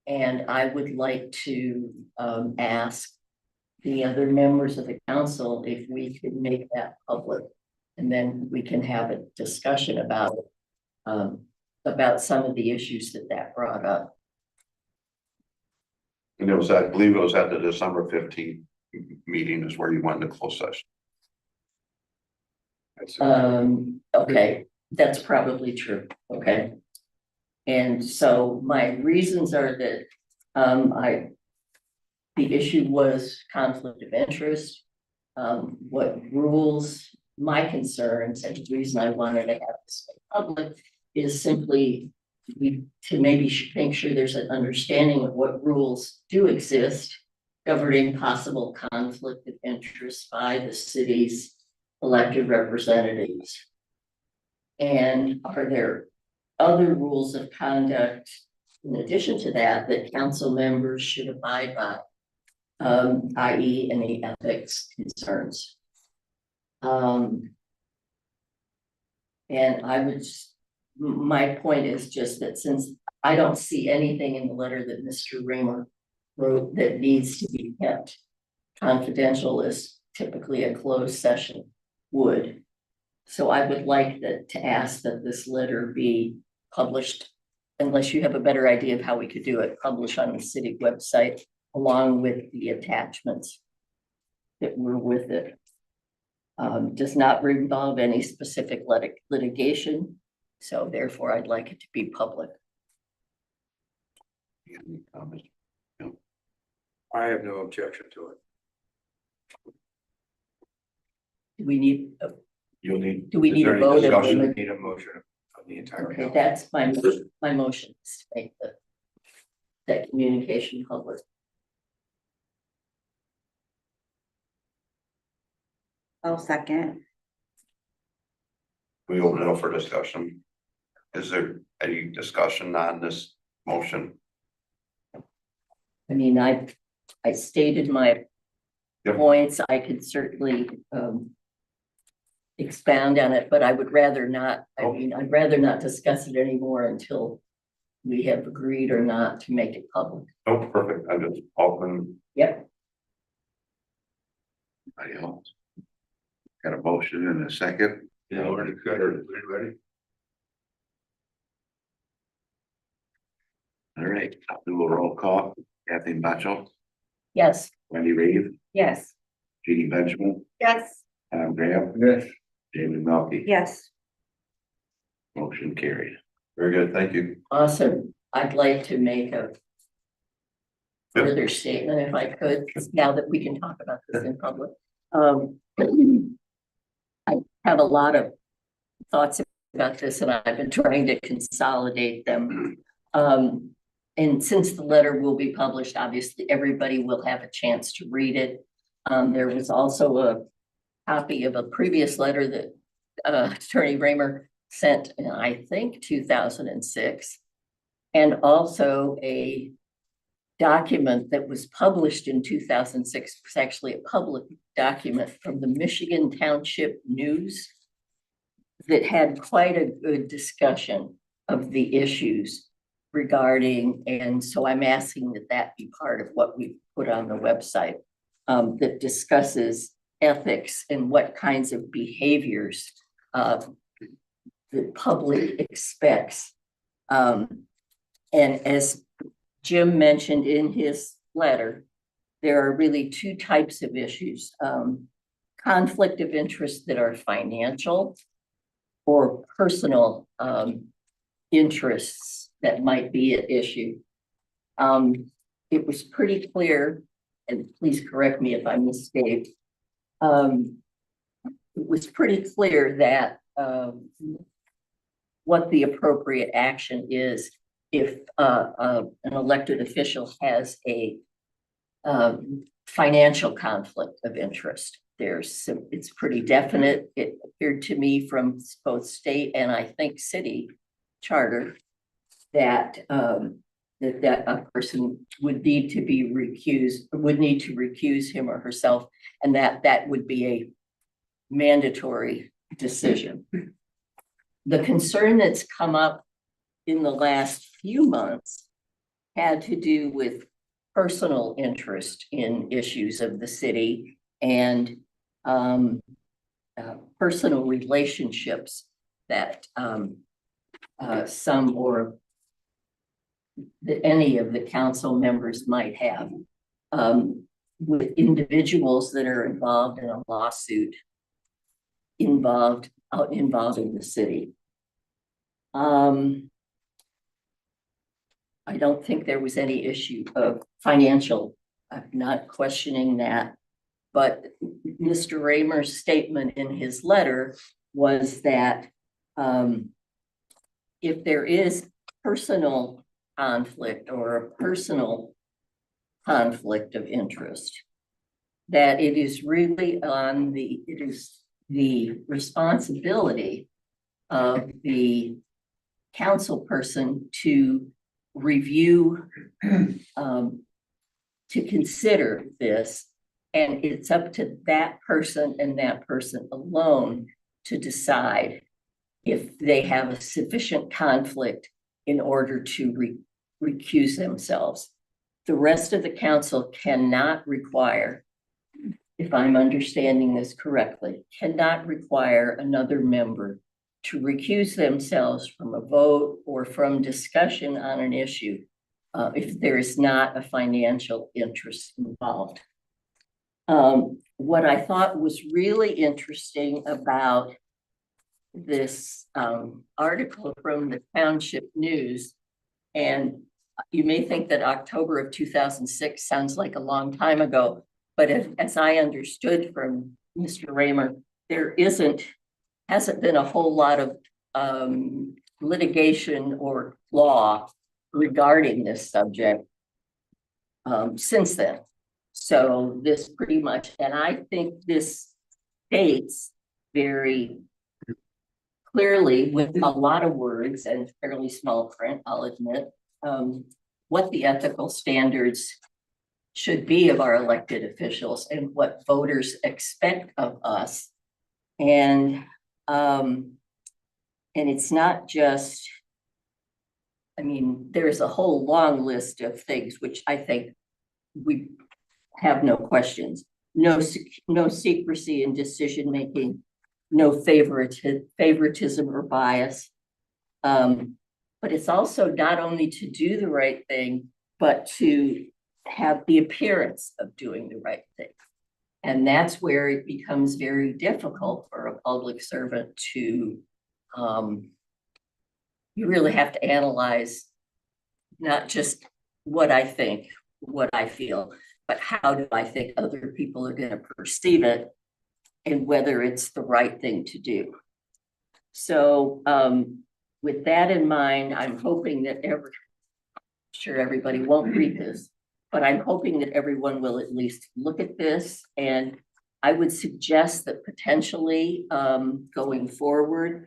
And I would like to ask the other members of the council if we could make that public. And then we can have a discussion about some of the issues that brought up. And it was, I believe it was at the December 15th meeting is where you went into closed session. Okay, that's probably true. Okay. And so my reasons are that the issue was conflict of interest. What rules my concerns, and the reason I wanted to have this public is simply to maybe make sure there's an understanding of what rules do exist governing possible conflict of interest by the city's elected representatives. And are there other rules of conduct in addition to that, that council members should abide by, i.e. any ethics concerns? And my point is just that since I don't see anything in the letter that Mr. Raymer wrote that needs to be kept confidential, as typically a closed session would. So I would like to ask that this letter be published, unless you have a better idea of how we could do it, published on the city website along with the attachments that were with it. Does not involve any specific litigation, so therefore I'd like it to be public. Any comments? I have no objection to it. Do we need, You'll need. do we is need there a any vote? discussion? Need a motion of the entire. Okay, council. that's my motion is to make that communication public. I'll second. We open it up for discussion. Is there any discussion on this motion? I mean, I stated my Yep. points. I could certainly expound on it, but I would rather not. I mean, I'd rather not discuss it anymore until we have agreed or not to make it public. Oh, perfect. I just open. Yep. Anybody else? Got a motion and a second? Yeah, we're ready. All right, I'll do a roll call. Kathy Batchel, Yes. Wendy Reeve, Yes. Jeannie Benjamin, Yes. Adam Graham, Yes. Jamie Melky. Yes. Motion carried. Very good, thank you. Awesome. I'd like to make a further statement if I could, now that we can talk about this in public. I have a lot of thoughts about this and I've been trying to consolidate them. And since the letter will be published, obviously everybody will have a chance to read it. There was also a copy of a previous letter that Attorney Raymer sent in, I think, 2006. And also a document that was published in 2006. It was actually a public document from the Michigan Township News that had quite a good discussion of the issues regarding, and so I'm asking that that be part of what we put on the website, that discusses ethics and what kinds of behaviors the public expects. And as Jim mentioned in his letter, there are really two types of issues. Conflict of interest that are financial or personal interests that might be at issue. It was pretty clear, and please correct me if I misstate, it was pretty clear that what the appropriate action is if an elected official has a financial conflict of interest. It's pretty definite. It appeared to me from both state and I think city charter that that a person would need to be recused, would need to recuse him or herself, and that would be a mandatory decision. The concern that's come up in the last few months had to do with personal interest in issues of the city and personal relationships that some or that any of the council members might have with individuals that are involved in a lawsuit involving the city. I don't think there was any issue of financial. I'm not questioning that, but Mr. Raymer's statement in his letter was that if there is personal conflict or a personal conflict of interest, that it is really it is the responsibility of the council person to review, to consider this. And it's up to that person and that person alone to decide if they have a sufficient conflict in order to recuse themselves. The rest of the council cannot require, if I'm understanding this correctly, cannot require another member to recuse themselves from a vote or from discussion on an issue if there is not a financial interest involved. What I thought was really interesting about this article from the Township News, and you may think that October of 2006 sounds like a long time ago, but as I understood from Mr. Raymer, there hasn't been a whole lot of litigation or law regarding this subject since then. So this pretty much, and I think this states very clearly with a lot of words and fairly small print, I'll admit, what the ethical standards should be of our elected officials and what voters expect of us. And it's not just, I mean, there's a whole long list of things which I think we have no questions. No secrecy in decision making, no favoritism or bias. But it's also not only to do the right thing, but to have the appearance of doing the right thing. And that's where it becomes very difficult for a public servant to, you really have to analyze not just what I think, what I feel, but how do I think other people are going to perceive it and whether it's the right thing to do. So with that in mind, I'm hoping that sure everybody won't read this, but I'm hoping that everyone will at least look at this. And I would suggest that potentially going forward,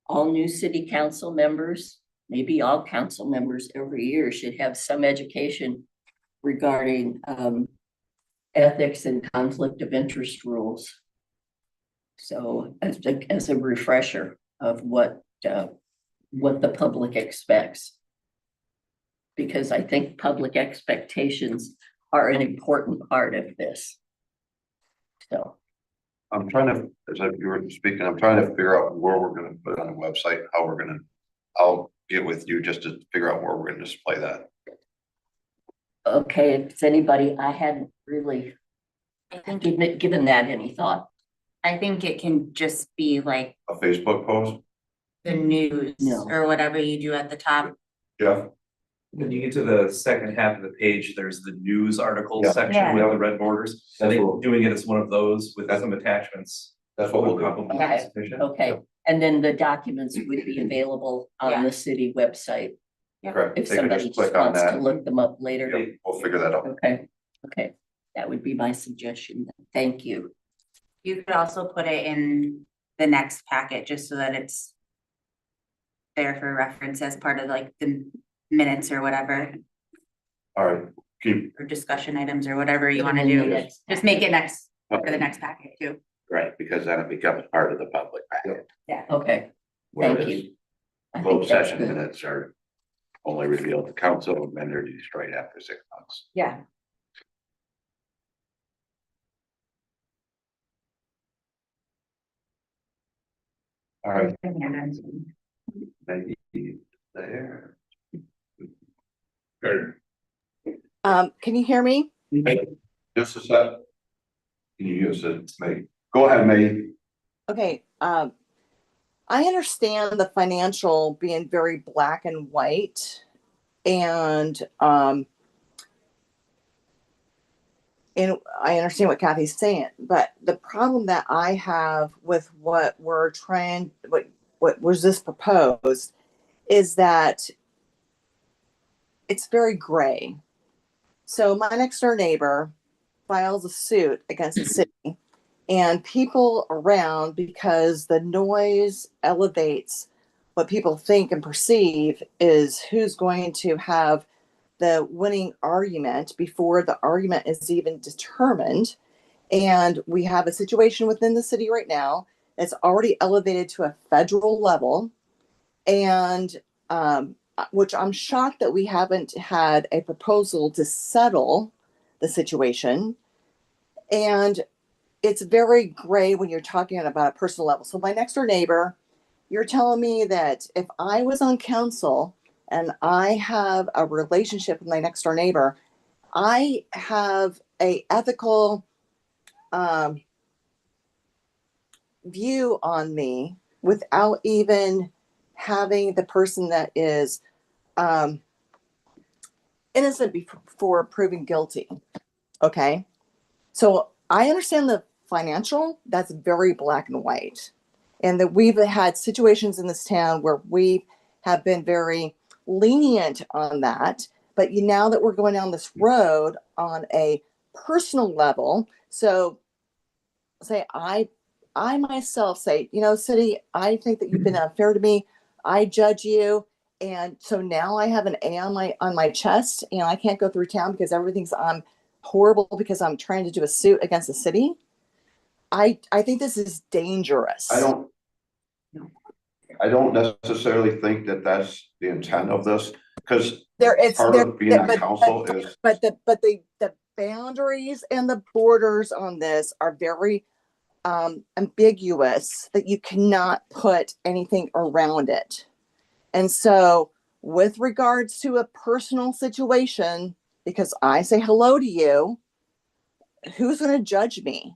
all new city council members, maybe all council members every year should have some education regarding ethics and conflict of interest rules. So as a refresher of what the public expects. Because I think public expectations are an important part of this. So. I'm trying to, as you were speaking, I'm trying to figure out where we're gonna put it on the website, how we're gonna, I'll get with you just to figure out where we're gonna display that. Okay, if it's anybody, I hadn't really given that any thought. I think it can just be like A Facebook post? the news No. or whatever you do at the top. Yeah. When you get to the second half of the page, there's the news articles Yeah. section Yeah. with the red borders. I That's think what- doing it as one of those with some attachments. That's what we'll do. Probably Okay. sufficient. Okay, and then the documents would be available on Yeah. the city website Correct. if They can somebody just just click on wants to that. look them up later. Yeah, we'll figure that out. Okay, that would be my suggestion. Thank you. You could also put it in the next packet, just so that it's there for reference as part of like the minutes or whatever, All right, keep, or discussion items or whatever you want to In the do. next Just make it next for the next packet too. Right, because then it becomes part of the public record. Okay, Whereas thank you. I think closed that's session good. minutes are only revealed to council and then they're destroyed after 6 months. Yeah. all right, Maybe there. good. Can you hear me? Hey, just a sec. Can you use it, May? Go ahead, May. Okay, I understand the financial being very black and white, and I understand what Kathy's saying, but the problem that I have with what was this proposed is that it's very gray. So my next door neighbor files a suit against the city and people around, because the noise elevates what people think and perceive is who's going to have the winning argument before the argument is even determined. And we have a situation within the city right now that's already elevated to a federal level. And which I'm shocked that we haven't had a proposal to settle the situation. And it's very gray when you're talking about a personal level. So my next door neighbor, you're telling me that if I was on council and I have a relationship with my next door neighbor, I have a ethical view on me without even having the person that is innocent before proven guilty. Okay. So I understand the financial, that's very black and white. And that we've had situations in this town where we have been very lenient on that. But now that we're going down this road on a personal level, so say I myself say, city, I think that you've been unfair to me. I judge you. And so now I have an A on my chest and I can't go through town because everything's horrible because I'm trying to do a suit against the city. I think this is dangerous. I don't necessarily think that that's the intent of this, because part of being on council is. But the boundaries and the borders on this are very ambiguous, that you cannot put anything around it. And so with regards to a personal situation, because I say hello to you, who's going to judge me?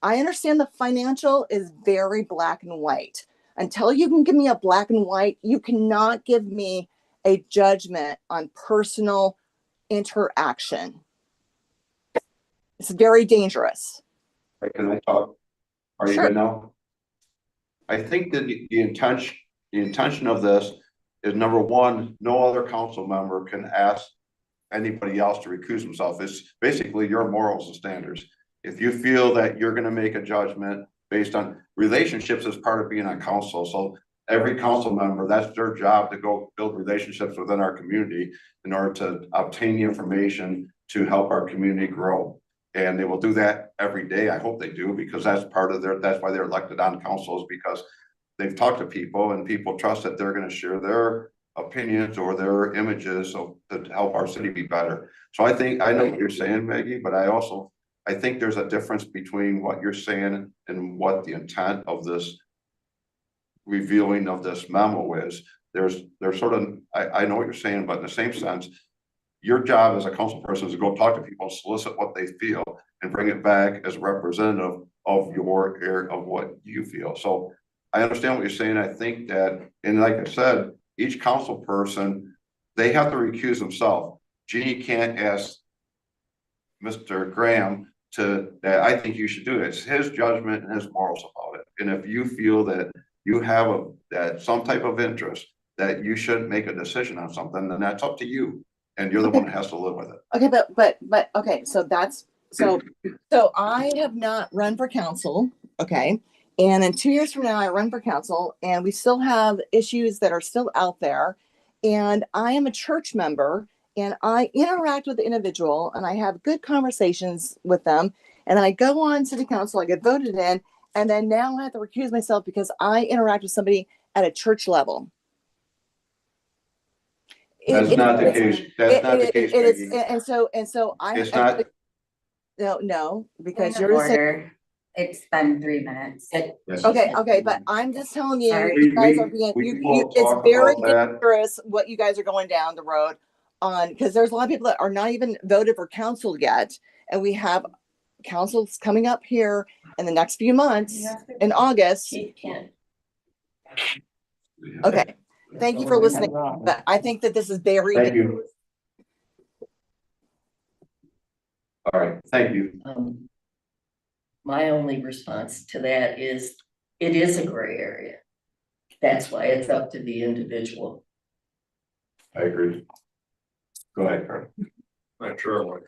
I understand the financial is very black and white. Until you can give me a black and white, you cannot give me a judgment on personal interaction. It's very dangerous. Can I talk? Are you Sure. good now? I think that the intention of this is, number one, no other council member can ask anybody else to recuse himself. It's basically your morals and standards. If you feel that you're going to make a judgment based on relationships as part of being on council, so every council member, that's their job to go build relationships within our community in order to obtain the information to help our community grow. And they will do that every day. I hope they do, because that's part of that's why they're elected on councils, because they've talked to people and people trust that they're going to share their opinions or their images to help our city be better. So I know what you're saying, Maggie, but I think there's a difference between what you're saying and what the intent of this revealing of this memo is. There's sort of, I know what you're saying, but in the same sense, your job as a council person is to go talk to people, solicit what they feel, and bring it back as a representative of your area of what you feel. So I understand what you're saying. I think that, and like I said, each council person, they have to recuse themselves. Jeannie can't ask Mr. Graham that I think you should do it. It's his judgment and his morals about it. And if you feel that you have that some type of interest that you shouldn't make a decision on something, then that's up to you. And you're the one that has to live with it. Okay, but okay, so I have not run for council, okay? And in 2 years from now, I run for council, and we still have issues that are still out there. And I am a church member, and I interact with the individual, and I have good conversations with them. And then I go on city council, I get voted in, and then now I have to recuse myself because I interact with somebody at a church level. That's not the case. That's not the case. It is, and so It's not. No, because Point of you're saying. order. It's been 3 minutes. Okay, but I'm just telling you, Sorry. you guys are being, it's very dangerous what you guys are going down the road on, because there's a lot of people that are not even voted for council yet. And we have councils coming up here in the next few months in August. Okay, thank you for listening, but I think that this is very. Thank you. All right, thank you. My only response to that is, it is a gray area. That's why it's up to the individual. I agree. Go ahead, Kurt. Not sure what.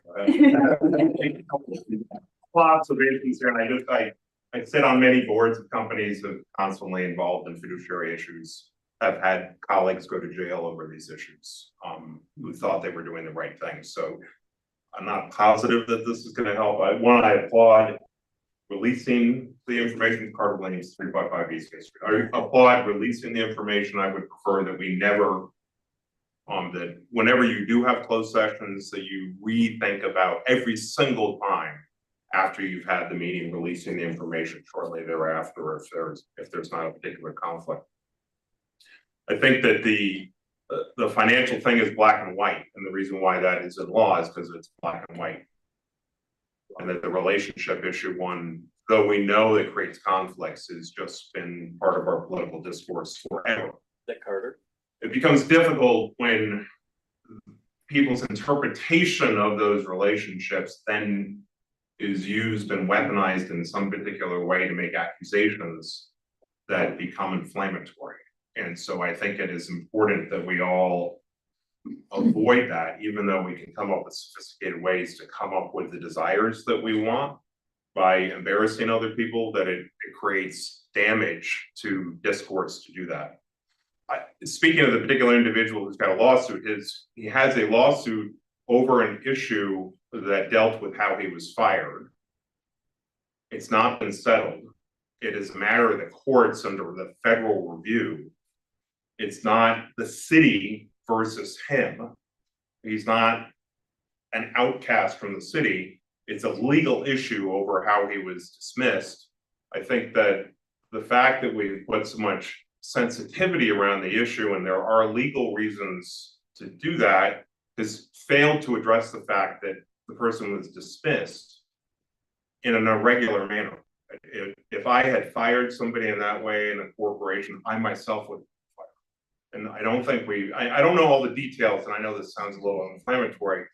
Observations here, and I sit on many boards of companies that are constantly involved in fiduciary issues. I've had colleagues go to jail over these issues, who thought they were doing the right thing. So I'm not positive that this is gonna help. I applaud releasing the information. Carter Lane's 355 East Bay Street. I applaud releasing the information. I would prefer that we never, that whenever you do have closed sessions, that you rethink about every single time after you've had the meeting, releasing the information shortly thereafter, if there's not a particular conflict. I think that the financial thing is black and white, and the reason why that is in law is because it's black and white. And that the relationship issue one, though we know it creates conflicts, has just been part of our political discourse forever. That Carter? It becomes difficult when people's interpretation of those relationships then is used and weaponized in some particular way to make accusations that become inflammatory. And so I think it is important that we all avoid that, even though we can come up with sophisticated ways to come up with the desires that we want by embarrassing other people, that it creates damage to discourse to do that. Speaking of the particular individual who's got a lawsuit, he has a lawsuit over an issue that dealt with how he was fired. It's not been settled. It is a matter of the courts under the federal review. It's not the city versus him. He's not an outcast from the city. It's a legal issue over how he was dismissed. I think that the fact that we put so much sensitivity around the issue, and there are legal reasons to do that, has failed to address the fact that the person was dismissed in an irregular manner. If I had fired somebody in that way in a corporation, I myself would fire. And I don't think I don't know all the details, and I know this sounds a little inflammatory,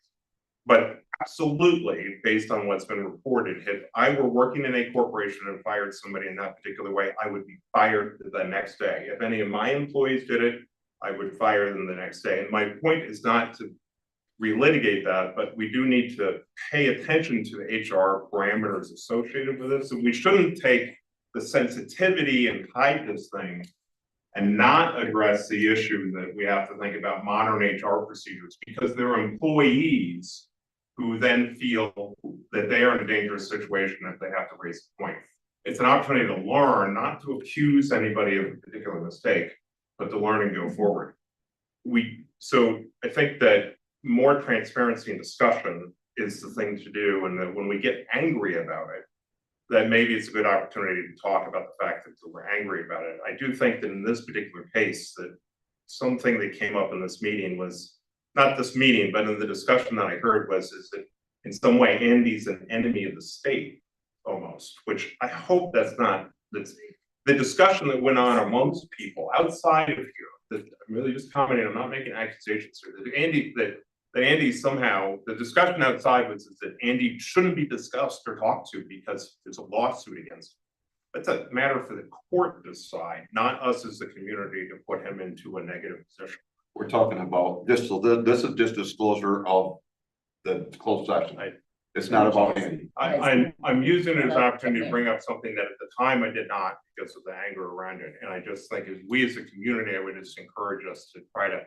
but absolutely, based on what's been reported, if I were working in a corporation and fired somebody in that particular way, I would be fired the next day. If any of my employees did it, I would fire them the next day. And my point is not to relitigate that, but we do need to pay attention to the HR parameters associated with this. And we shouldn't take the sensitivity and hide this thing and not address the issue that we have to think about modern HR procedures, because there are employees who then feel that they are in a dangerous situation if they have to raise a point. It's an opportunity to learn, not to accuse anybody of a particular mistake, but to learn and go forward. So I think that more transparency and discussion is the thing to do, and that when we get angry about it, that maybe it's a good opportunity to talk about the fact that we're angry about it. I do think that in this particular case, that something that came up in this meeting was, not this meeting, but in the discussion that I heard is that in some way Andy's an enemy of the state almost, which I hope that's not, that's the discussion that went on amongst people outside of here, that I'm really just commenting, I'm not making accusations here, that Andy somehow, the discussion outside was that Andy shouldn't be discussed or talked to because there's a lawsuit against him. That's a matter for the court to decide, not us as the community to put him into a negative position. We're talking about this, so this is just disclosure of the closed session. It's not about Andy. I'm using it as an opportunity to bring up something that at the time I did not, because of the anger around it. And I just think as we as a community, I would just encourage us to try to,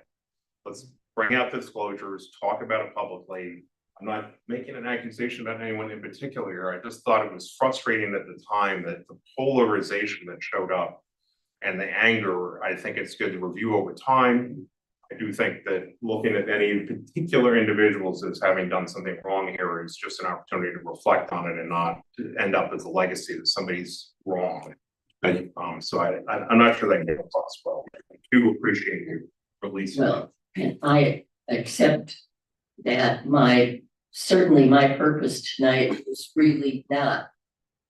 let's bring out disclosures, talk about it publicly. I'm not making an accusation about anyone in particular here. I just thought it was frustrating at the time that the polarization that showed up and the anger, I think it's good to review over time. I do think that looking at any particular individuals as having done something wrong here is just an opportunity to reflect on it and not to end up as a legacy that somebody's wrong. So I'm not sure that came across well. I do appreciate you releasing it. And I accept that certainly my purpose tonight was really not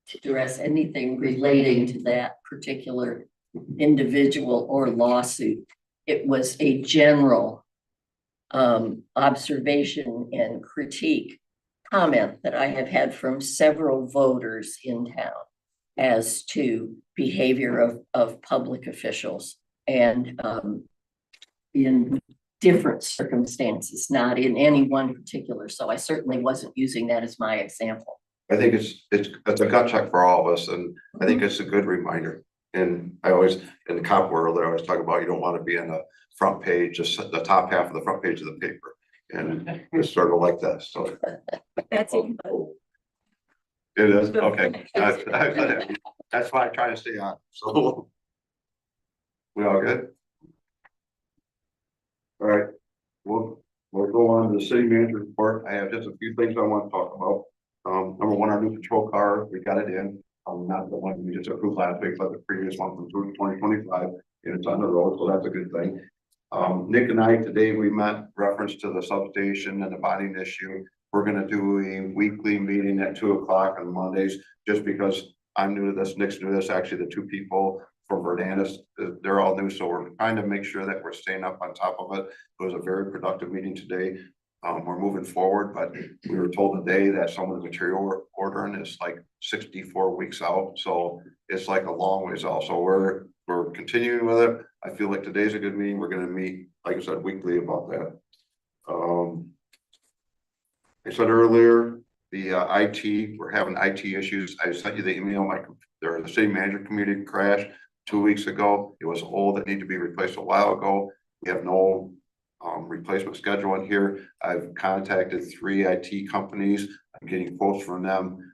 to address anything relating to that particular individual or lawsuit. It was a general observation and critique comment that I have had from several voters in town as to behavior of public officials. And in different circumstances, not in any one particular, so I certainly wasn't using that as my example. I think it's a gut check for all of us, and I think it's a good reminder. And I always, in the cop world, I always talk about you don't want to be in the front page, just the top half of the front page of the paper. And it's sort of like this, so. That's even. It is, okay. That's why I try to stay on, so. We all good? All right, we'll go on to the city manager report. I have just a few things I want to talk about. Number one, our new patrol car, we got it in. Not the one we just approved last week, but the previous one from 2025, and it's on the road, so that's a good thing. Nick and I today, we met reference to the substation and the bonding issue. We're gonna do a weekly meeting at 2 o'clock on Mondays, just because I'm new to this, Nick's new to this, actually the two people from Verdanus, they're all new, so we're trying to make sure that we're staying up on top of it. It was a very productive meeting today. We're moving forward, but we were told today that some of the material we're ordering is like 64 weeks out, so it's like a long ways out. So we're continuing with it. I feel like today's a good meeting. We're gonna meet, like I said, weekly about that. I said earlier, the IT, we're having IT issues. I sent you the email, the city manager community crashed 2 weeks ago. It was old, that needed to be replaced a while ago. We have no replacement schedule in here. I've contacted 3 IT companies. I'm getting quotes from them.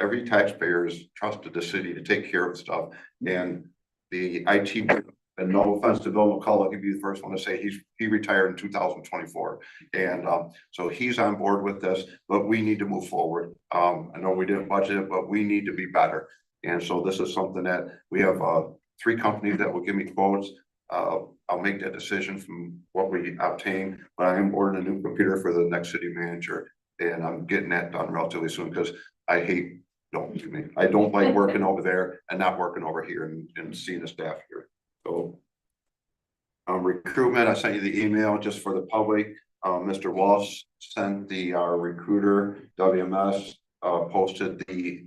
Every taxpayer is trusted the city to take care of stuff, and the IT, and no offense to Bill McCullough, he'd be the first one to say he retired in 2024. And so he's on board with this, but we need to move forward. I know we didn't budget it, but we need to be better. And so this is something that we have 3 companies that will give me quotes. I'll make that decision from what we obtain, but I am ordering a new computer for the next city manager, and I'm getting that done relatively soon, because I don't like working over there and not working over here and seeing the staff here. So recruitment, I sent you the email just for the public. Mr. Walsh sent our recruiter WMS posted the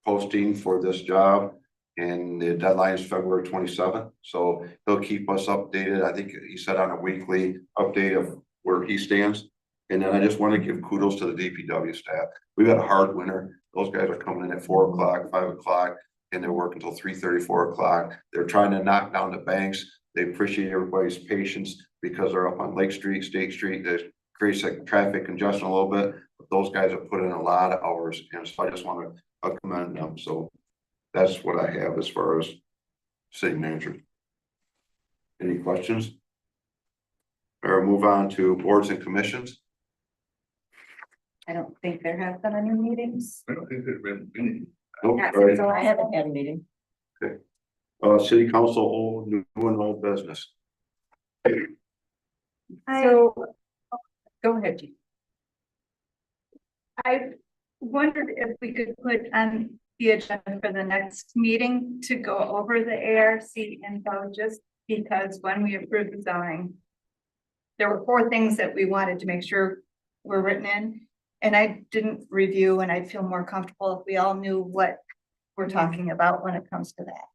posting for this job, and the deadline is February 27th. So he'll keep us updated. I think he said on a weekly update of where he stands. And then I just want to give kudos to the DPW staff. We've had a hard winter. Those guys are coming in at 4 o'clock, 5 o'clock, and they're working until 3:30, 4 o'clock. They're trying to knock down the banks. They appreciate everybody's patience because they're up on Lake Street, State Street. That creates a traffic congestion a little bit, but those guys have put in a lot of hours, and so I just want to commend them. So that's what I have as far as city manager. Any questions? Or move on to boards and commissions. I don't think there have been any meetings. I don't think there's been any. Nope, Not all right. since the I last haven't one. had a meeting. City council, old, new and old business. So, go ahead, Jean. I wondered if we could put on the agenda for the next meeting to go over the ARC info, just because when we approved the zoning, there were 4 things that we wanted to make sure were written in, and I didn't review, and I'd feel more comfortable if we all knew what we're talking about when it comes to that.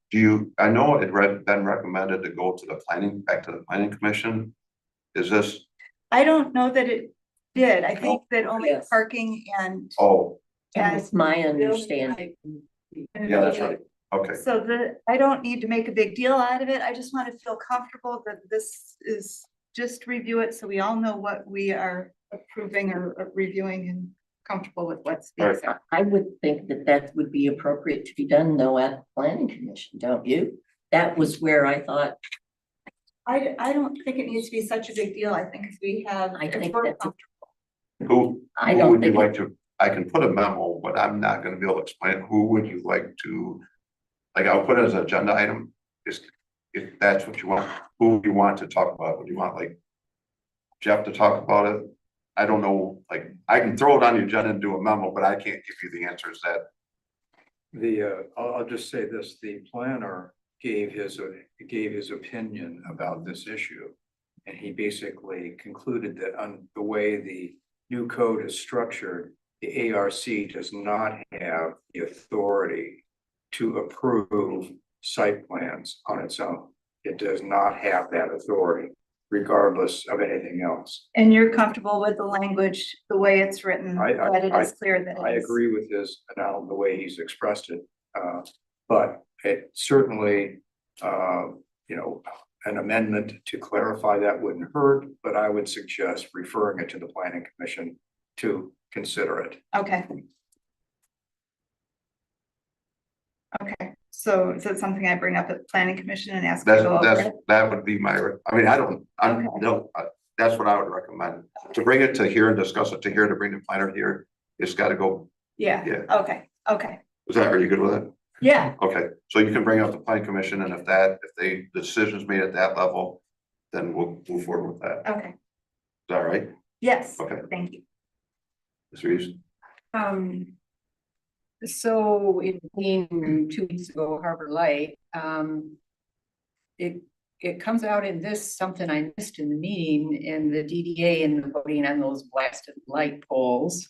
I know it been recommended to go to back to the planning commission. Is this? I don't know that it did. I think that only Yes. parking and. Oh, That's my understanding. yeah, that's right. Okay. So I don't need to make a big deal out of it. I just want to feel comfortable that this is, just review it so we all know what we are approving or reviewing and comfortable with what's being said. I would think that that would be appropriate to be done though at the planning commission, don't you? That was where I thought. I don't think it needs to be such a big deal. I think if we have. I think we're that's. Who I don't would you think. like to, I can put a memo, but I'm not gonna be able to explain. Who would you like to, like, I'll put it as an agenda item, just if that's what you want. Who do you want to talk about? Would you want like Jeff to talk about it? I don't know, like, I can throw it on the agenda and do a memo, but I can't give you the answers that. I'll just say this, the planner gave his opinion about this issue. And he basically concluded that on the way the new code is structured, the ARC does not have the authority to approve site plans on its own. It does not have that authority. regardless of anything else. And you're comfortable with the language, the way it's written, that it is clear that it is? I agree with his, the way he's expressed it, but it certainly, you know, an amendment to clarify that wouldn't hurt, but I would suggest referring it to the planning commission to consider it. Okay. Okay, so is that something I bring up at the planning commission and ask? That would be my, I mean, that's what I would recommend. To bring it to here and discuss it to here, to bring the planner here, it's gotta go. Yeah, Yeah. okay, Are you good with it? yeah, Okay, so you can bring up the planning commission, and if the decision's made at that level, then we'll move forward with that. Is okay, that right? yes, Okay. thank you. Ms. Reeves? So in meeting 2 weeks ago, Harbor Light, it comes out in this, something I missed in the meeting, in the DDA and the voting on those blasted light poles.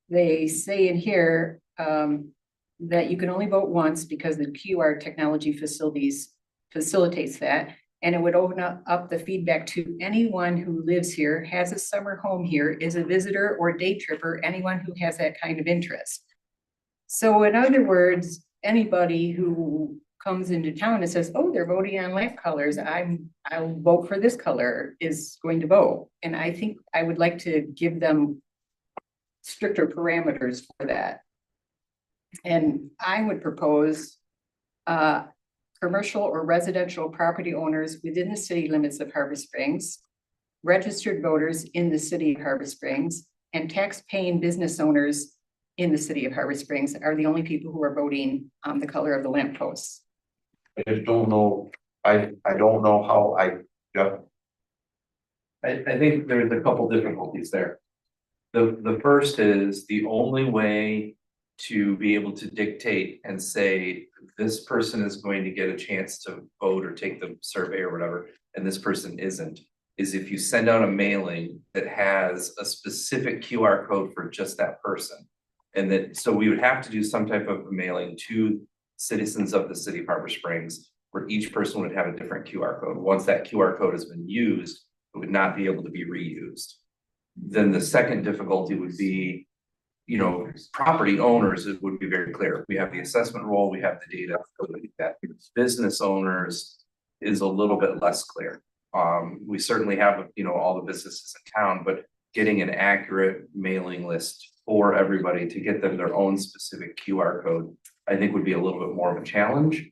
They say in here, that you can only vote once because the QR technology facilitates that. And it would open up the feedback to anyone who lives here, has a summer home here, is a visitor or day tripper, anyone who has that kind of interest. So in other words, anybody who comes into town and says, oh, they're voting on lamp colors, I'll vote for this color, is going to vote. And I think I would like to give them stricter parameters for that. And I would propose commercial or residential property owners within the city limits of Harbor Springs, registered voters in the city of Harbor Springs, and tax-paying business owners in the city of Harbor Springs are the only people who are voting on the color of the lamp posts. I just don't know, I don't know how I think there's a couple difficulties there. The first is the only way to be able to dictate and say, this person is going to get a chance to vote or take the survey or whatever, and this person isn't, is if you send out a mailing that has a specific QR code for just that person. And that, so we would have to do some type of mailing to citizens of the city of Harbor Springs, where each person would have a different QR code. Once that QR code has been used, it would not be able to be reused. Then the second difficulty would be, you know, property owners, it would be very clear. We have the assessment roll, we have the data. That business owners is a little bit less clear. We certainly have, you know, all the businesses in town, but getting an accurate mailing list for everybody to get them their own specific QR code, I think would be a little bit more of a challenge.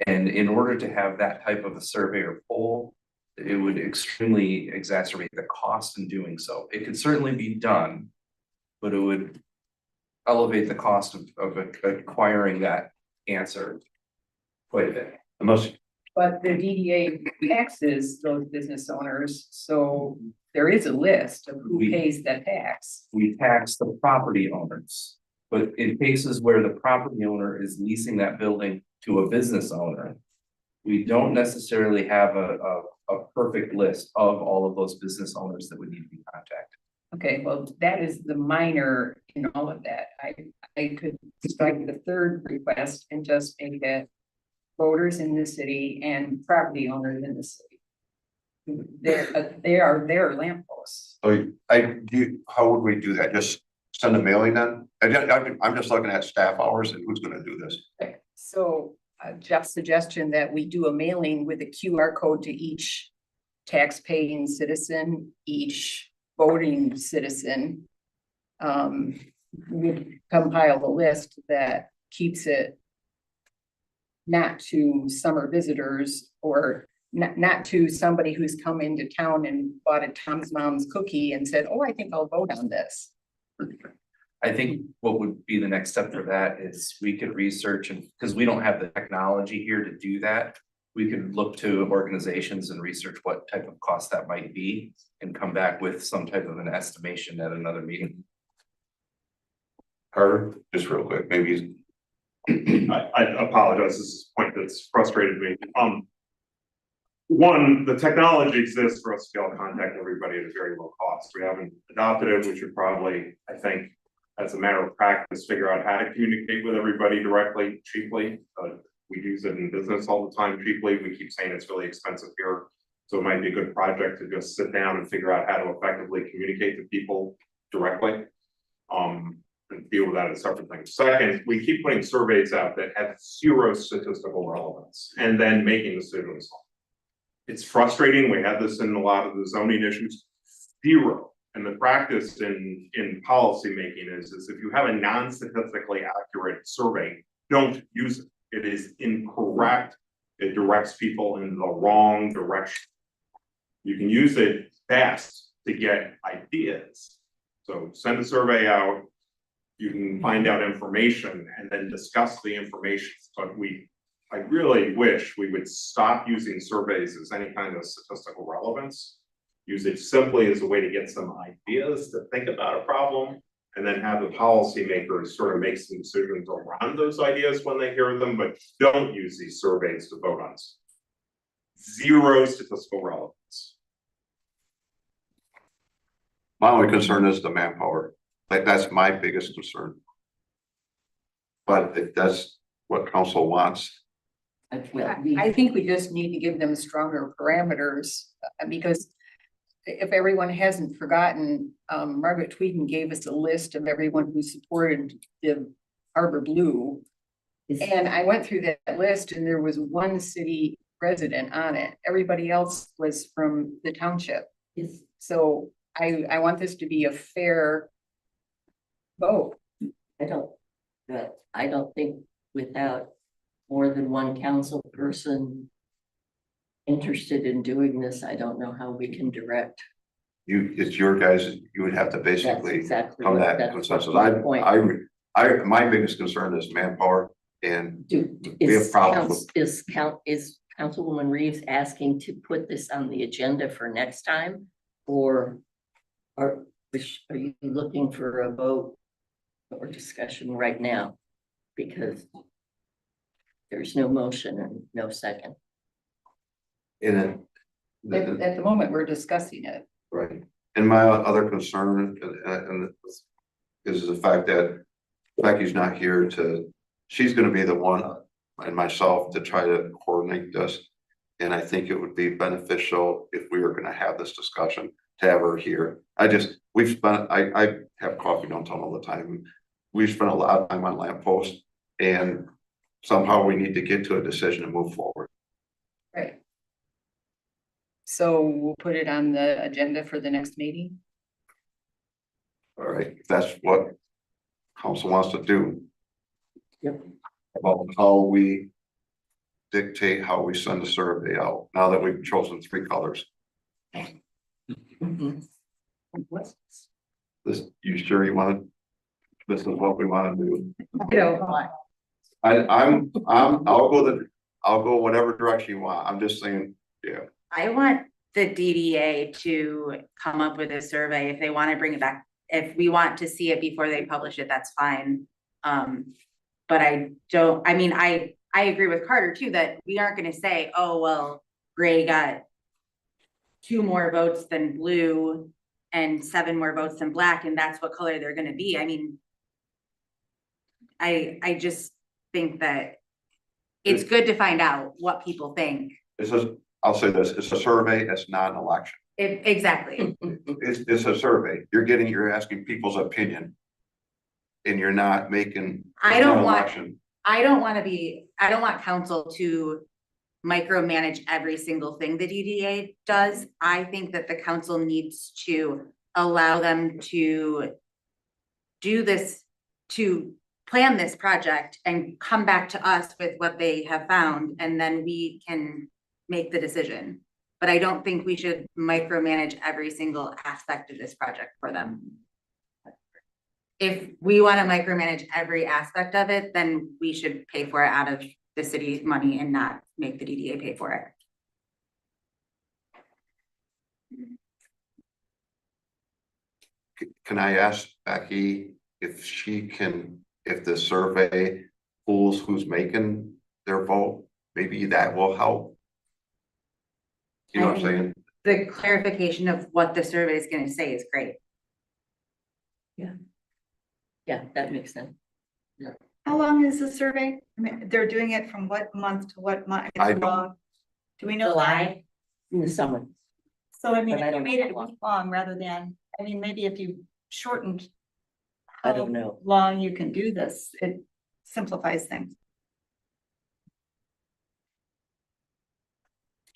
And in order to have that type of a survey or poll, it would extremely exacerbate the cost in doing so. It could certainly be done, but it would elevate the cost of acquiring that answer quite a bit. But the DDA taxes those business owners, so there is a list of who pays that tax. We tax the property owners, but in cases where the property owner is leasing that building to a business owner, we don't necessarily have a perfect list of all of those business owners that would need to be contacted. Okay, well, that is the minor in all of that. I could strike the third request and just make it voters in the city and property owners in the city. They are their lampposts. So how would we do that? Just send a mailing then? I'm just looking at staff hours and who's gonna do this. Okay, so Jeff's suggestion that we do a mailing with a QR code to each tax-paying citizen, each voting citizen. We compile a list that keeps it not to summer visitors or not to somebody who's come into town and bought a Tom's Mom's cookie and said, oh, I think I'll vote on this. I think what would be the next step for that is we could research, and because we don't have the technology here to do that, we could look to organizations and research what type of cost that might be and come back with some type of an estimation at another meeting. Carter, just real quick, maybe. I apologize, this is a point that's frustrated me. One, the technology exists for us to be able to contact everybody at a very low cost. We haven't adopted it. We should probably, I think, as a matter of practice, figure out how to communicate with everybody directly, cheaply. We use it in business all the time cheaply. We keep saying it's really expensive here. So it might be a good project to just sit down and figure out how to effectively communicate to people directly. And deal with that as separate things. Second, we keep putting surveys out that have zero statistical relevance and then making decisions. It's frustrating. We have this in a lot of the zoning issues, zero. And the practice in policy making is if you have a non-statistically accurate survey, don't use it. It is incorrect. It directs people in the wrong direction. You can use it best to get ideas. So send a survey out. You can find out information and then discuss the information. But I really wish we would stop using surveys as any kind of statistical relevance. Use it simply as a way to get some ideas to think about a problem, and then have the policymakers sort of make some decisions around those ideas when they hear them, but don't use these surveys to vote on. Zero statistical relevance. My only concern is the manpower. Like, that's my biggest concern. But if that's what council wants, I think we just need to give them stronger parameters, because if everyone hasn't forgotten, Margaret Tweeden gave us a list of everyone who supported the Harbor Blue. And I went through that list and there was one city resident on it. Everybody else was from the township. So I want this to be a fair vote. I don't think without more than one council person interested in doing this, I don't know how we can direct. it's your guys, you would have to basically exactly come to what- that that's consensus. my point. My biggest concern is manpower, and we have Is problems. is Councilwoman Reeves asking to put this on the agenda for next time? Or are you looking for a vote or discussion right now? Because there's no motion and no second. And At the moment, we're discussing it. right, and my other concern is the fact that Becky's not here she's gonna be the one and myself to try to coordinate this. And I think it would be beneficial if we were gonna have this discussion to have her here. I have coffee downtown all the time. We've spent a lot of time on lampposts, and somehow we need to get to a decision and move forward. Right. So we'll put it on the agenda for the next meeting. All right, if that's what council wants to do. Yep. About how we dictate how we send the survey out, now that we've chosen 3 colors. This, you sure you want, this is what we want to do? I'll go whatever direction you want. I'm just saying, yeah. I want the DDA to come up with a survey if they want to bring it back. If we want to see it before they publish it, that's fine. But I agree with Carter too, that we aren't going to say, oh, well, gray got 2 more votes than blue and 7 more votes than black, and that's what color they're going to be. I mean, I just think that it's good to find out what people think. I'll say this, it's a survey, it's not an election. Exactly. It's a survey. You're asking people's opinion. And you're not making. I don't want council to micromanage every single thing the DDA does. I think that the council needs to allow them to do this, to plan this project and come back to us with what they have found, and then we can make the decision. But I don't think we should micromanage every single aspect of this project for them. If we want to micromanage every aspect of it, then we should pay for it out of the city's money and not make the DDA pay for it. Can I ask Becky if the survey pulls who's making their vote, maybe that will help? You know what I'm saying? The clarification of what the survey is going to say is great. Yeah, that makes sense. How long is the survey? I mean, they're doing it from what month to what month? I It's don't- long. Do we know? July. in the summer. So I mean, But I if you don't made it know how long. long rather than, I mean, maybe if you shortened I don't know. how long you can do this, it simplifies things.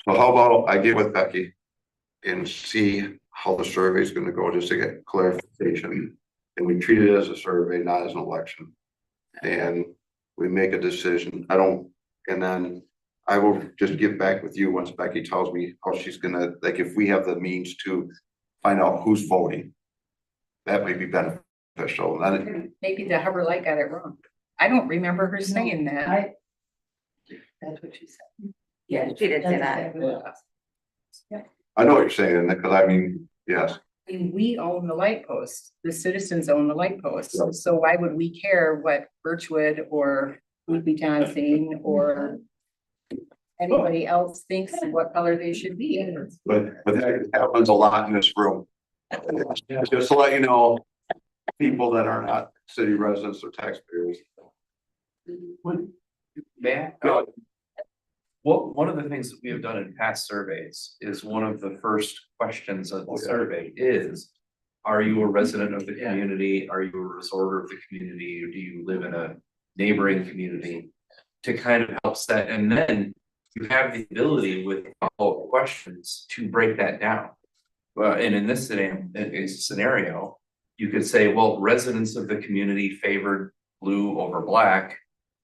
So how about I get with Becky and see how the survey is gonna go, just to get clarification. And we treat it as a survey, not as an election. And we make a decision. And then I will just get back with you once Becky tells me how she's gonna, like, if we have the means to find out who's voting. That may be beneficial. And Maybe the Harbor Light got it wrong. I don't remember her saying that. That's what she said. Yeah, she did say that. I know what you're saying, because I mean, yes, I mean, we own the light posts, the citizens own the light posts, so why would we care what Birchwood or Ruby Johnson or anybody else thinks what color they should be? but that happens a lot in this room. Just to let you know, people that are not city residents or taxpayers. One of the things that we have done in past surveys is one of the first questions of the survey is, are you a resident of the community? Are you a resorter of the community? Or do you live in a neighboring community? To kind of help set, and then you have the ability with follow-up questions to break that down. And in this scenario, you could say, well, residents of the community favored blue over black.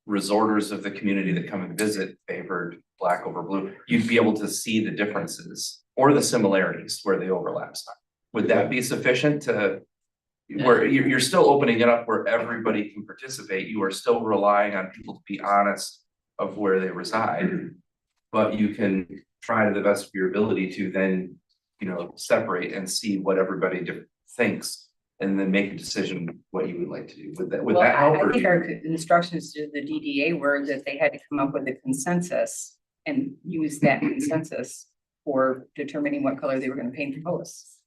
Resorters of the community that come and visit favored black over blue. You'd be able to see the differences or the similarities where the overlaps are. Would that be sufficient to, where you're still opening it up where everybody can participate? You are still relying on people to be honest of where they reside. But you can try to the best of your ability to then, separate and see what everybody thinks. And then make a decision what you would like to do. Would that help? I think our instructions to the DDA were that they had to come up with a consensus and use that consensus for determining what color they were gonna paint the posts.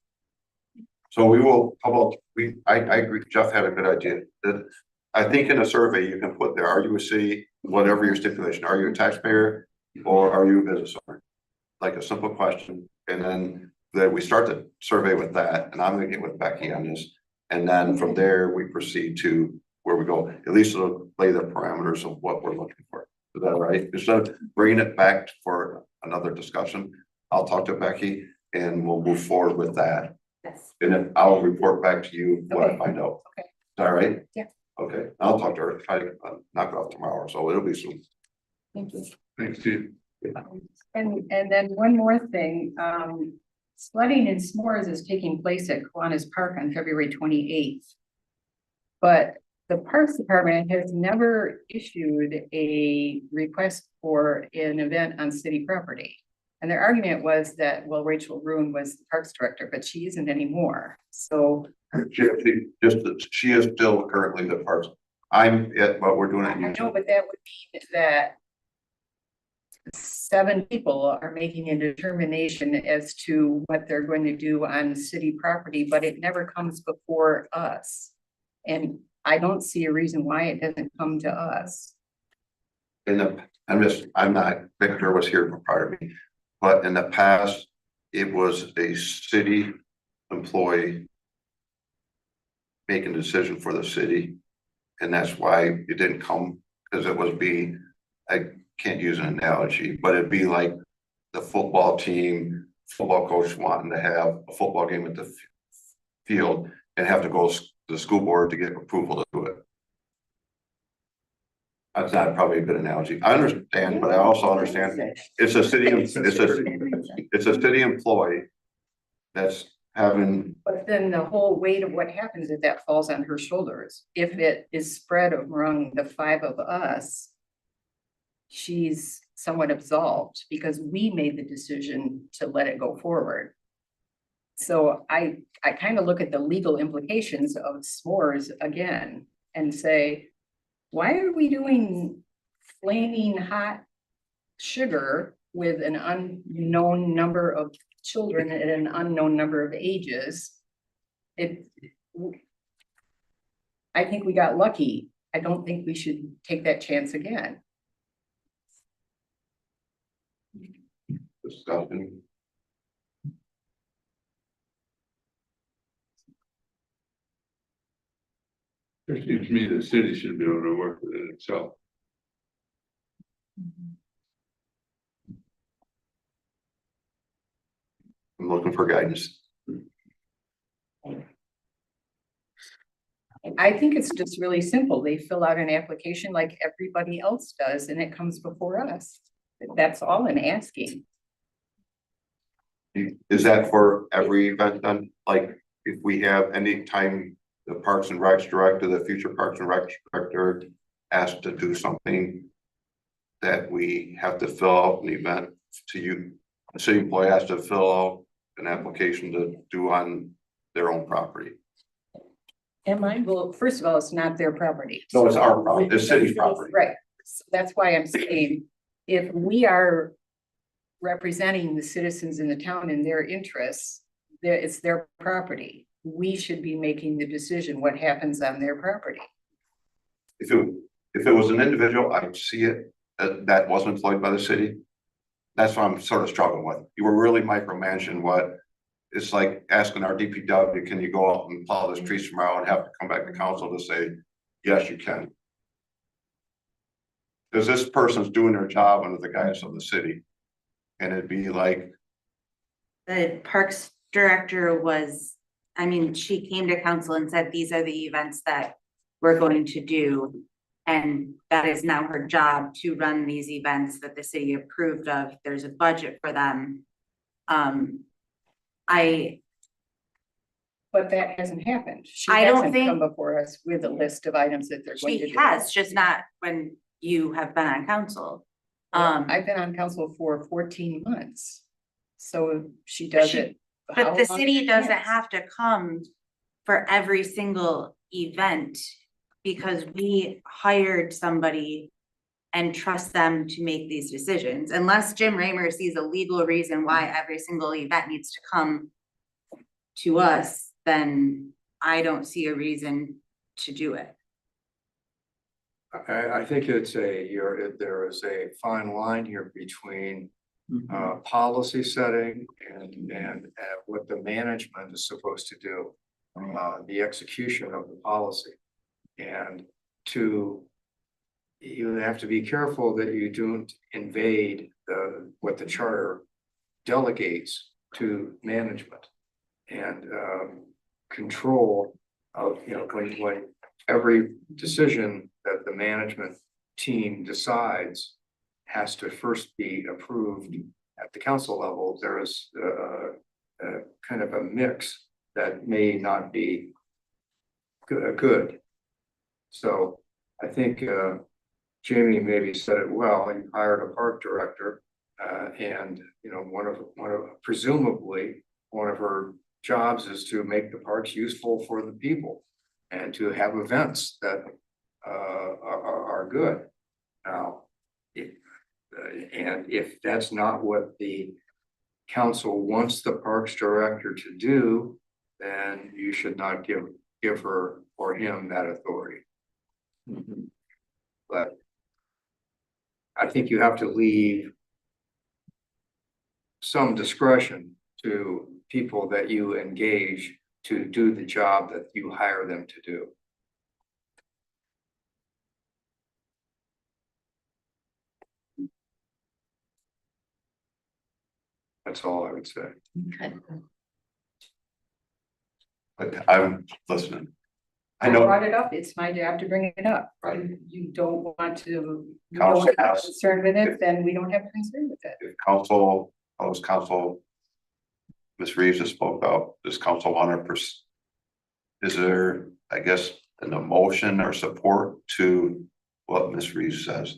So we will, how about, I agree, Jeff had a good idea, that I think in a survey you can put there, are you a city, whatever your stipulation, are you a taxpayer? Or are you a business owner? Like a simple question, and then that we start the survey with that, and I'm gonna get with Becky on this. And then from there, we proceed to where we go. At least it'll lay the parameters of what we're looking for. Is that right? Instead of bringing it back for another discussion, I'll talk to Becky and we'll move forward with that. Yes. And then I'll report back to you what I find out. Okay. Is that right? Yeah. Okay, I'll talk to her, try to knock it off tomorrow, so it'll be soon. Thank you. Thanks, Steve. And then one more thing, sledding and s'mores is taking place at Kiwanis Park on February 28th. But the Parks Department has never issued a request for an event on city property. And their argument was that, well, Rachel Roon was the Parks Director, but she isn't anymore. So She is still currently the Parks. But we're doing it. I know, but that would mean that 7 people are making a determination as to what they're going to do on city property, but it never comes before us. And I don't see a reason why it doesn't come to us. I'm not, Victor was here prior to me, but in the past, it was a city employee making a decision for the city. And that's why it didn't come, because it was I can't use an analogy, but it'd be like the football team, football coach wanting to have a football game at the field and have to go to the school board to get approval to do it. That's not probably a good analogy. I understand, but I also understand it's a city employee that's having. But then the whole weight of what happens is that falls on her shoulders. If it is spread among the 5 of us, she's somewhat absolved because we made the decision to let it go forward. So I kind of look at the legal implications of s'mores again and say, why are we doing flaming hot sugar with an unknown number of children at an unknown number of ages? I think we got lucky. I don't think we should take that chance again. Discussion. It seems to me the city should be able to work with it itself. I'm looking for guidance. I think it's just really simple. They fill out an application like everybody else does and it comes before us. That's all I'm asking. Is that for every event then? Like, if we have any time the Parks and Recs director, the future Parks and Recs director asked to do something that we have to fill out an event to you, a city employee has to fill out an application to do on their own property? Well, first of all, it's not their property. No, it's our property, it's city's property. Right. So that's why I'm saying, if we are representing the citizens in the town in their interests, it's their property. We should be making the decision what happens on their property. If it was an individual, I'd see it, that wasn't employed by the city. That's what I'm sort of struggling with. You were really micromanaging what, it's like asking our DPW, can you go out and plow the streets tomorrow and have to come back to council to say, yes, you can. Because this person's doing their job under the guidance of the city. And it'd be like. The Parks Director was, I mean, she came to council and said, these are the events that we're going to do. And that is now her job to run these events that the city approved of. There's a budget for them. But that hasn't happened. She I don't hasn't think- come before us with a list of items that they're going to do. She has, just not when you have been on council. I've been on council for 14 months. So she does it. how But the long city she doesn't wants. have to come for every single event because we hired somebody and trust them to make these decisions. Unless Jim Raymer sees a legal reason why every single event needs to come to us, then I don't see a reason to do it. I think there is a fine line here between policy setting and what the management is supposed to do, the execution of the policy. And you have to be careful that you don't invade what the charter delegates to management and control of, when every decision that the management team decides has to first be approved at the council level. There is a kind of a mix that may not be good. So I think Jamie maybe said it well. He hired a park director, and presumably one of her jobs is to make the parks useful for the people and to have events that are good. Now, if that's not what the council wants the parks director to do, then you should not give her or him that authority. But I think you have to leave some discretion to people that you engage to do the job that you hire them to do. That's all I would say. But I'm listening. I I know. brought it up. It's my job to bring it up. You don't want to, you Council don't have has- concern with it, then we don't have concern with it. If council, Ms. Reeves has spoke out, does council 100%? Is there, I guess, an emotion or support to what Ms. Reeves says?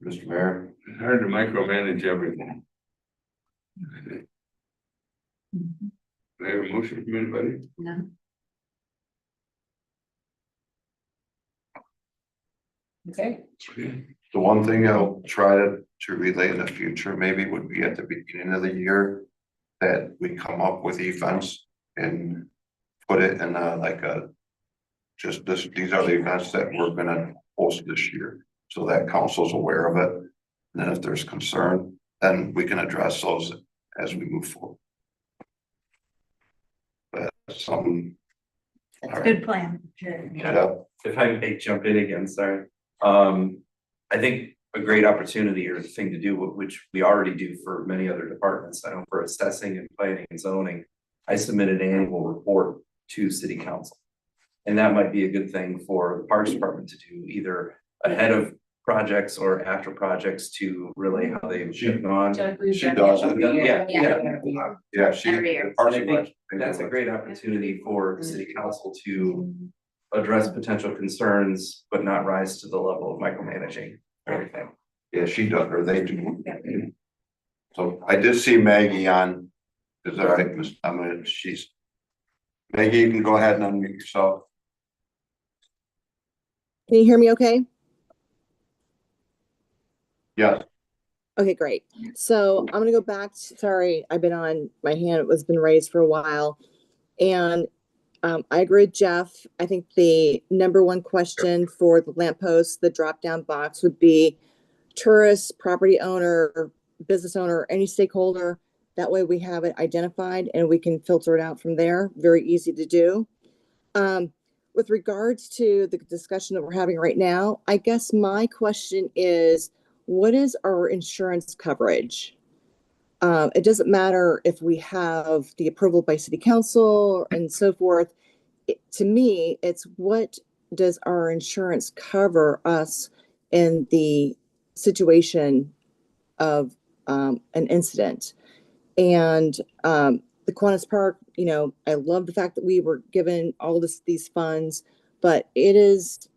Mr. Mayor? It's hard to micromanage everything. Do I have a motion from anybody? No. Okay. The one thing I'll try to relay in the future maybe would be at the beginning of the year that we come up with events and put it in these are the events that we're gonna host this year, so that council's aware of it. And then if there's concern, then we can address those as we move forward. something. That's a good plan. Yeah. If I may jump in again, sorry. I think a great opportunity or the thing to do, which we already do for many other departments, I know for assessing and planning and zoning, I submit an annual report to city council. And that might be a good thing for the Parks Department to do, either ahead of projects or after projects to relay how they've gone. She does it. Yeah, Every year. I think that's a great opportunity for city council to address potential concerns, but not rise to the level of micromanaging everything. Yeah, she does, or they do. So I did see Maggie on, is that right? She's. Maggie, you can go ahead and unmute yourself. Can you hear me okay? Yes. Okay, great. So I'm gonna go back to, sorry, I've been on, my hand has been raised for a while. And I agree with Jeff. I think the number one question for the lamppost, the drop-down box would be tourist, property owner, business owner, any stakeholder. That way we have it identified and we can filter it out from there. Very easy to do. With regards to the discussion that we're having right now, I guess my question is, what is our insurance coverage? It doesn't matter if we have the approval by city council and so forth. To me, it's what does our insurance cover us in the situation of an incident? And the Kiwanis Park, I love the fact that we were given all these funds, but it is,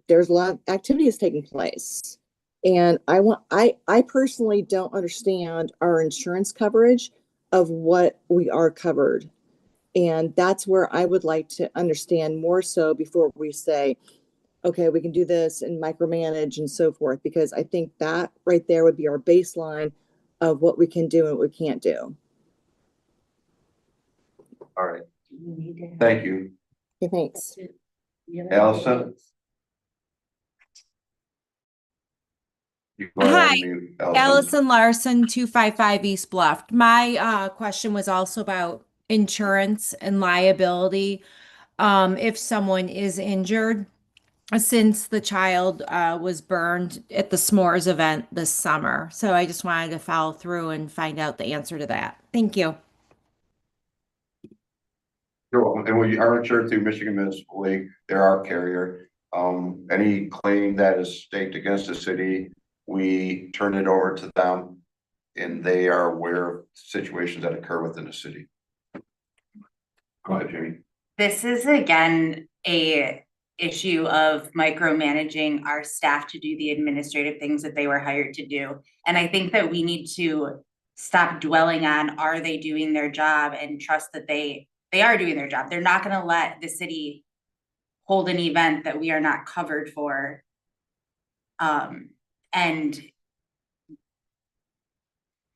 there's a lot of activities taking place. And I personally don't understand our insurance coverage of what we are covered. And that's where I would like to understand more so before we say, okay, we can do this and micromanage and so forth, because I think that right there would be our baseline of what we can do and what we can't do. All right. Thank you. Okay, thanks. Allison? Hi, Allison Larson, 255 East Bluff. My question was also about insurance and liability. If someone is injured, since the child was burned at the s'mores event this summer. So I just wanted to follow through and find out the answer to that. Thank you. You're welcome. And we are insured through Michigan Municipal League. They're our carrier. Any claim that is staked against the city, we turn it over to them and they are aware of situations that occur within the city. Go ahead, Jamie. This is again a issue of micromanaging our staff to do the administrative things that they were hired to do. And I think that we need to stop dwelling on, are they doing their job, and trust that they are doing their job. They're not going to let the city hold an event that we are not covered for. And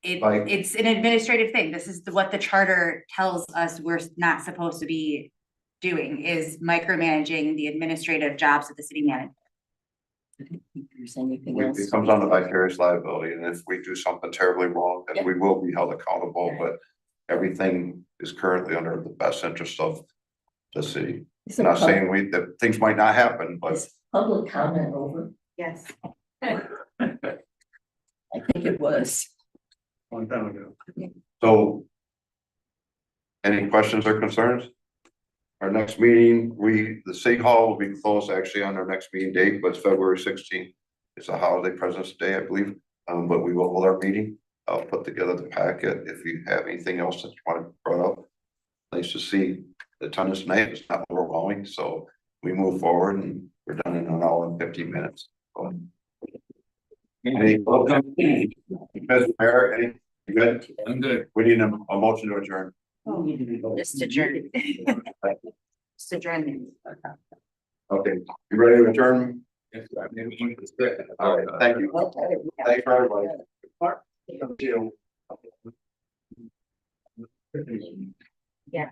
it's an administrative thing. This is what the charter tells us we're not supposed to be doing, is micromanaging the administrative jobs of the city manager. It comes on to vicarious liability, and if we do something terribly wrong, then we will be held accountable, but everything is currently under the best interest of the city. I'm not saying that things might not happen, but. Public comment over? Yes. I think it was. Long time ago. So. Any questions or concerns? Our next meeting, the City Hall will be closed actually on our next meeting date, but it's February 16th. It's a holiday President's Day, I believe. But we will hold our meeting. I'll put together the packet if you have anything else that you want to bring up. Nice to see the attendance tonight. It's not overwhelming, so we move forward and we're done in an hour and 15 minutes. Mr. Mayor, you good? I'm good. We need a motion to adjourn. Just adjourn. Just adjourn. Okay, you ready to adjourn? Yes. All right, thank you. Thanks for everybody. Yeah.